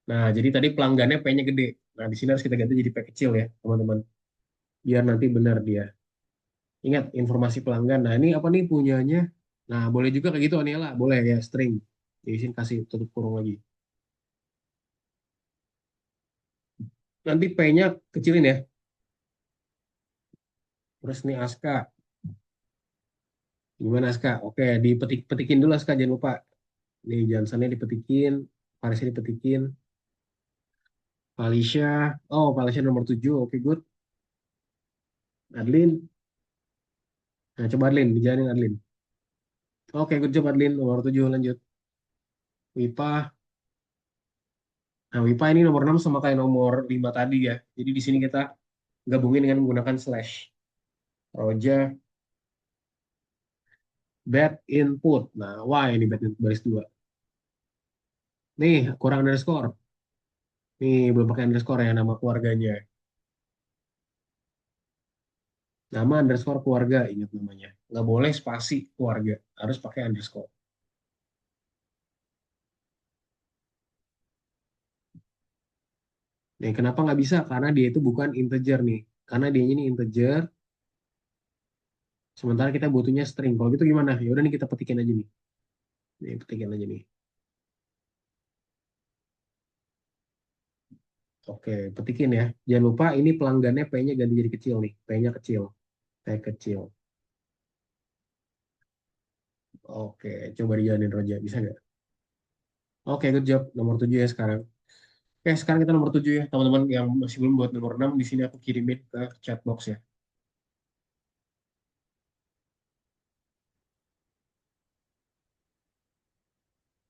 Nah, jadi tadi pelanggannya P-nya gede. Nah, di sini harus kita ganti jadi P kecil ya, teman-teman. Biar nanti benar dia. Ingat, informasi pelanggan. Nah, ini apa nih punyanya? Nah, boleh juga kayak gitu, Aniela. Boleh ya, string. Di sini kasih tutup kurung lagi. Nanti P-nya kecilin ya. Terus nih Aska. Gimana Aska? Oke, petikin dulu Aska, jangan lupa. Nih, Johnsonnya dipetikin. Parisnya dipetikin. Felicia. Oh, Felicia nomor 7. Oke, good. Adlin. Nah, coba Adlin. Dijalanin Adlin. Oke, good job Adlin. Nomor 7 lanjut. WIPA. Nah, WIPA ini nomor 6 sama kayak nomor 5 tadi ya. Jadi di sini kita gabungin dengan menggunakan slash. Roja, bad input. Nah, why ini bad input baris 2. Nih, kurang underscore. Nih, belum pakai underscore ya nama keluarganya. Nama underscore keluarga, ingat namanya. Nggak boleh spasi keluarga. Harus pakai underscore. Nih, kenapa nggak bisa? Karena dia itu bukan integer nih. Karena dia ini integer, sementara kita butuhnya string. Kalau gitu gimana? Ya udah nih kita petikin aja nih. Nih, petikin aja nih. Oke, petikin ya. Jangan lupa ini pelanggannya P-nya ganti jadi kecil nih. P-nya kecil. P kecil. Oke, coba dijalanin Roja. Bisa nggak? Oke, good job. Nomor 7 ya sekarang. Oke, sekarang kita nomor 7 ya. Teman-teman yang masih belum buat nomor 6, di sini aku kirimin ke chat box ya.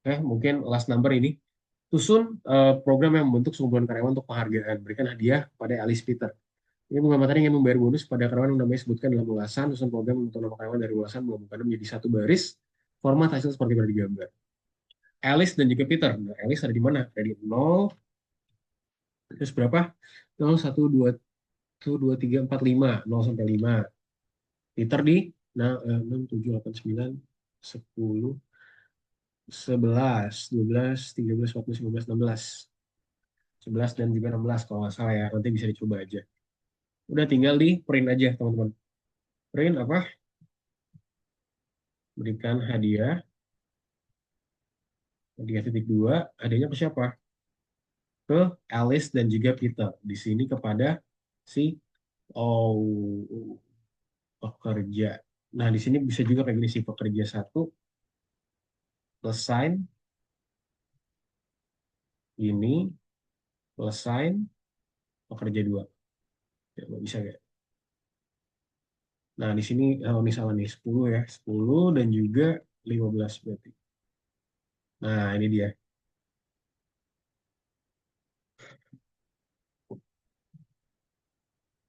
Oke, mungkin last number ini. Susun program yang membentuk sekumpulan karyawan untuk penghargaan. Berikan hadiah pada Alice Peter. Ini bunga materi yang membayar bonus pada karyawan yang namanya disebutkan dalam ulasan. Susun program untuk nama karyawan dari ulasan menggabungkannya menjadi satu baris. Format hasil seperti yang digambar. Alice dan juga Peter. Nah, Alice ada di mana? Ada di 0. Terus berapa? 0, 1, 2, 1, 2, 3, 4, 5. 0 sampai 5. Peter di nah, 6, 7, 8, 9, 10, 11, 12, 13, 14, 15, 16. 11 dan juga 16 kalau nggak salah ya. Nanti bisa dicoba aja. Udah tinggal di print aja teman-teman. Print apa? Berikan hadiah. Hadiah titik 2. Hadiahnya ke siapa? Ke Alice dan juga Peter. Di sini kepada si oh, pekerja. Nah, di sini bisa juga kayak gini sih, pekerja 1 plus sign ini plus sign pekerja 2. Ya, nggak bisa ya. Nah, di sini oh, ini salah nih 10 ya. 10 dan juga 15 berarti. Nah, ini dia.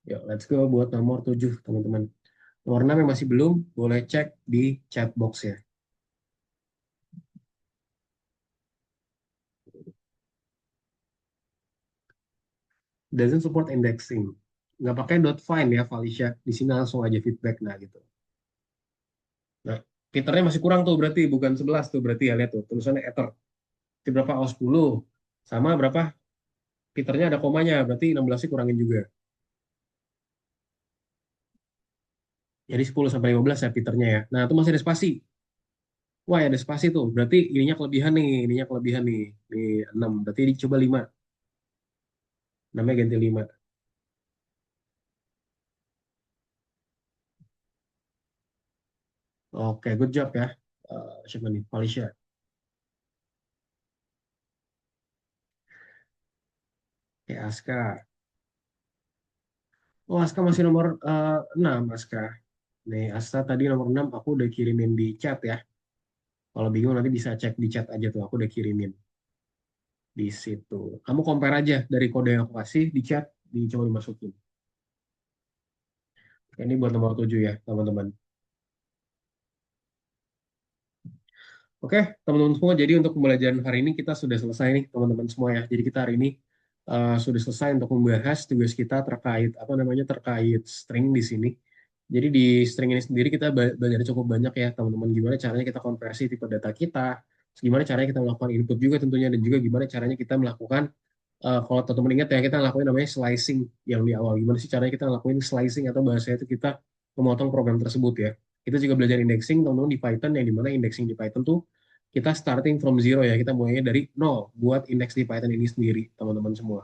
Yuk, let's go buat nomor 7, teman-teman. Nomor 6 yang masih belum, boleh cek di chat box ya. Doesn't support indexing. Nggak pakai dot find ya, Felicia. Di sini langsung aja feedback, nah gitu. Nah, Peternya masih kurang tuh berarti, bukan 11 tuh berarti ya, lihat tuh. Tulisannya ether. Itu berapa? Oh, 10. Sama berapa? Peternya ada komanya, berarti 16-nya kurangin juga. Jadi 10 sampai 15 ya Peternya ya. Nah, itu masih ada spasi. Wah, ada spasi tuh. Berarti ininya kelebihan nih, ininya kelebihan nih. Nih 6, berarti dicoba 5. Namanya ganti 5. Oke, good job ya. Siapa nih? Felicia. Oke, Aska. Oh, Aska masih nomor 6, Aska. Nih, Aska tadi nomor 6 aku udah kirimin di chat ya. Kalau bingung nanti bisa cek di chat aja tuh, aku udah kirimin di situ. Kamu compare aja dari kode yang aku kasih di chat, dicoba dimasukin. Ini buat nomor 7 ya, teman-teman. Oke, teman-teman semua, jadi untuk pembelajaran hari ini kita sudah selesai nih, teman-teman semua ya. Jadi kita hari ini sudah selesai untuk membahas tugas kita terkait apa namanya terkait string di sini. Jadi di string ini sendiri kita belajar cukup banyak ya, teman-teman. Gimana caranya kita konversi tipe data kita, gimana caranya kita melakukan input juga tentunya, dan juga gimana caranya kita melakukan kalau teman-teman ingat ya, kita ngelakuin namanya slicing yang di awal. Gimana sih caranya kita ngelakuin slicing atau bahasa itu kita memotong program tersebut ya. Kita juga belajar indexing, teman-teman, di Python, yang dimana indexing di Python tuh kita starting from zero ya. Kita mulainya dari nol buat indeks di Python ini sendiri, teman-teman semua.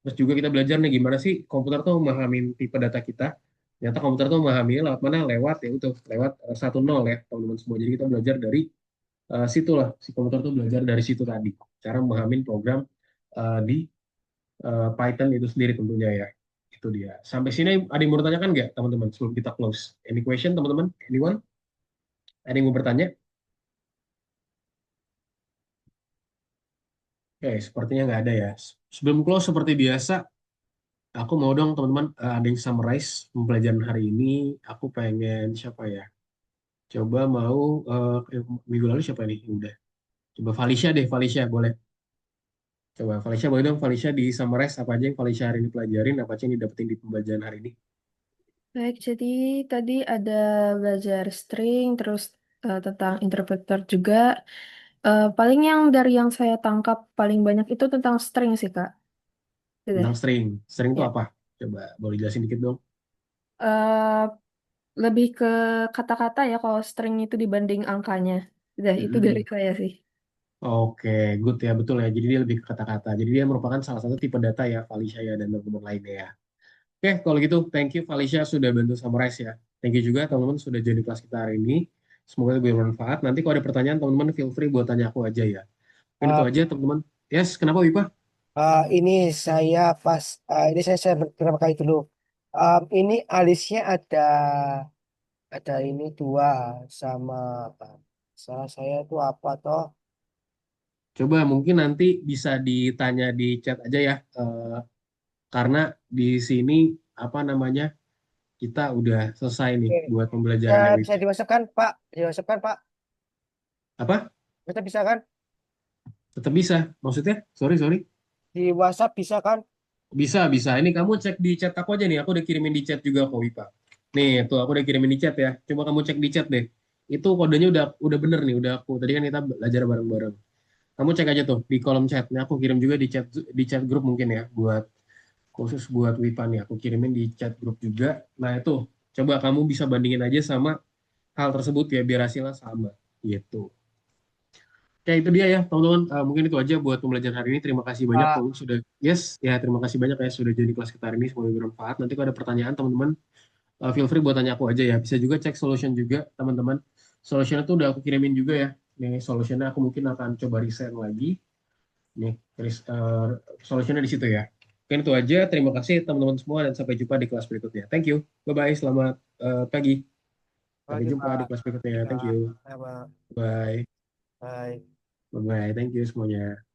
Terus juga kita belajar nih gimana sih komputer tuh memahami tipe data kita. Ternyata komputer tuh memahaminya lewat mana? Lewat ya itu, lewat 1 0 ya, teman-teman semua. Jadi kita belajar dari situ lah. Si komputer tuh belajar dari situ tadi. Cara memahami program di Python itu sendiri tentunya ya. Itu dia. Sampai sini ada yang mau bertanyakan nggak, teman-teman, sebelum kita close? Any question, teman-teman? Anyone? Ada yang mau bertanya? Oke, sepertinya nggak ada ya. Sebelum close seperti biasa, aku mau dong teman-teman ada yang summarize pembelajaran hari ini. Aku pengen siapa ya? Coba mau minggu lalu siapa nih? Udah. Coba Felicia deh, Felicia boleh. Coba Felicia boleh dong, Felicia di summarize apa aja yang Felicia hari ini pelajarin, apa aja yang didapetin di pembelajaran hari ini. Baik, jadi tadi ada belajar string, terus tentang interpreter juga. Paling yang dari yang saya tangkap paling banyak itu tentang string sih, Kak. Gitu deh. Tentang string. String itu Ya. apa? Coba boleh jelasin dikit dong. Eh, Lebih ke kata-kata ya kalau string itu dibanding angkanya. Udah, itu dari Hmm. saya sih. Oke, good ya, betul ya. Jadi dia lebih ke kata-kata. Jadi dia merupakan salah satu tipe data ya, Felicia ya, dan teman-teman lainnya ya. Oke, kalau gitu, thank you Felicia sudah bantu summarize ya. Thank you juga teman-teman sudah jadi kelas kita hari ini. Semoga lebih bermanfaat. Nanti kalau ada pertanyaan, teman-teman feel free buat tanya aku aja ya. Mungkin itu Ah, aja, teman-teman. Yes, kenapa Wipa? ini saya pas ini saya beberapa kali dulu. Ini alisnya ada ini dua sama salah saya itu apa toh? Coba mungkin nanti bisa ditanya di chat aja ya. Karena di sini, apa namanya, kita udah selesai nih Oke, buat bisa pembelajarannya bisa Wipa. dimasukkan Pak, dimasukkan Pak. Apa? Kita bisa kan Tetap bisa. Maksudnya? Sorry, sorry. di WhatsApp bisa kan? Bisa, bisa. Ini kamu cek di chat aku aja nih. Aku udah kirimin di chat juga kok, Wipa. Nih, tuh aku udah kirimin di chat ya. Coba kamu cek di chat deh. Itu kodenya udah bener nih, udah aku. Tadi kan kita belajar bareng-bareng. Kamu cek aja tuh di kolom chat. Nih aku kirim juga di chat grup mungkin ya, buat khusus buat Wipa nih. Aku kirimin di chat grup juga. Nah, itu coba kamu bisa bandingin aja sama hal tersebut ya, biar hasilnya sama gitu. Ya itu dia ya teman-teman. Mungkin itu aja buat pembelajaran hari ini. Terima kasih banyak Pak, teman sudah yes ya, terima kasih banyak ya sudah jadi kelas kita hari ini. Semoga bermanfaat. Nanti kalau ada pertanyaan teman-teman, feel free buat tanya aku aja ya. Bisa juga cek solution juga teman-teman. Solutionnya tuh udah aku kirimin juga ya. Nih solutionnya aku mungkin akan coba reset lagi. Nih solutionnya di situ ya. Mungkin itu aja. Terima kasih teman-teman semua dan sampai jumpa di kelas berikutnya. Thank you. Bye bye. Selamat pagi. Sampai lagi jumpa Pak. di kelas berikutnya. Ya, Thank you. apa? Bye. Baik. Bye bye. Thank you semuanya.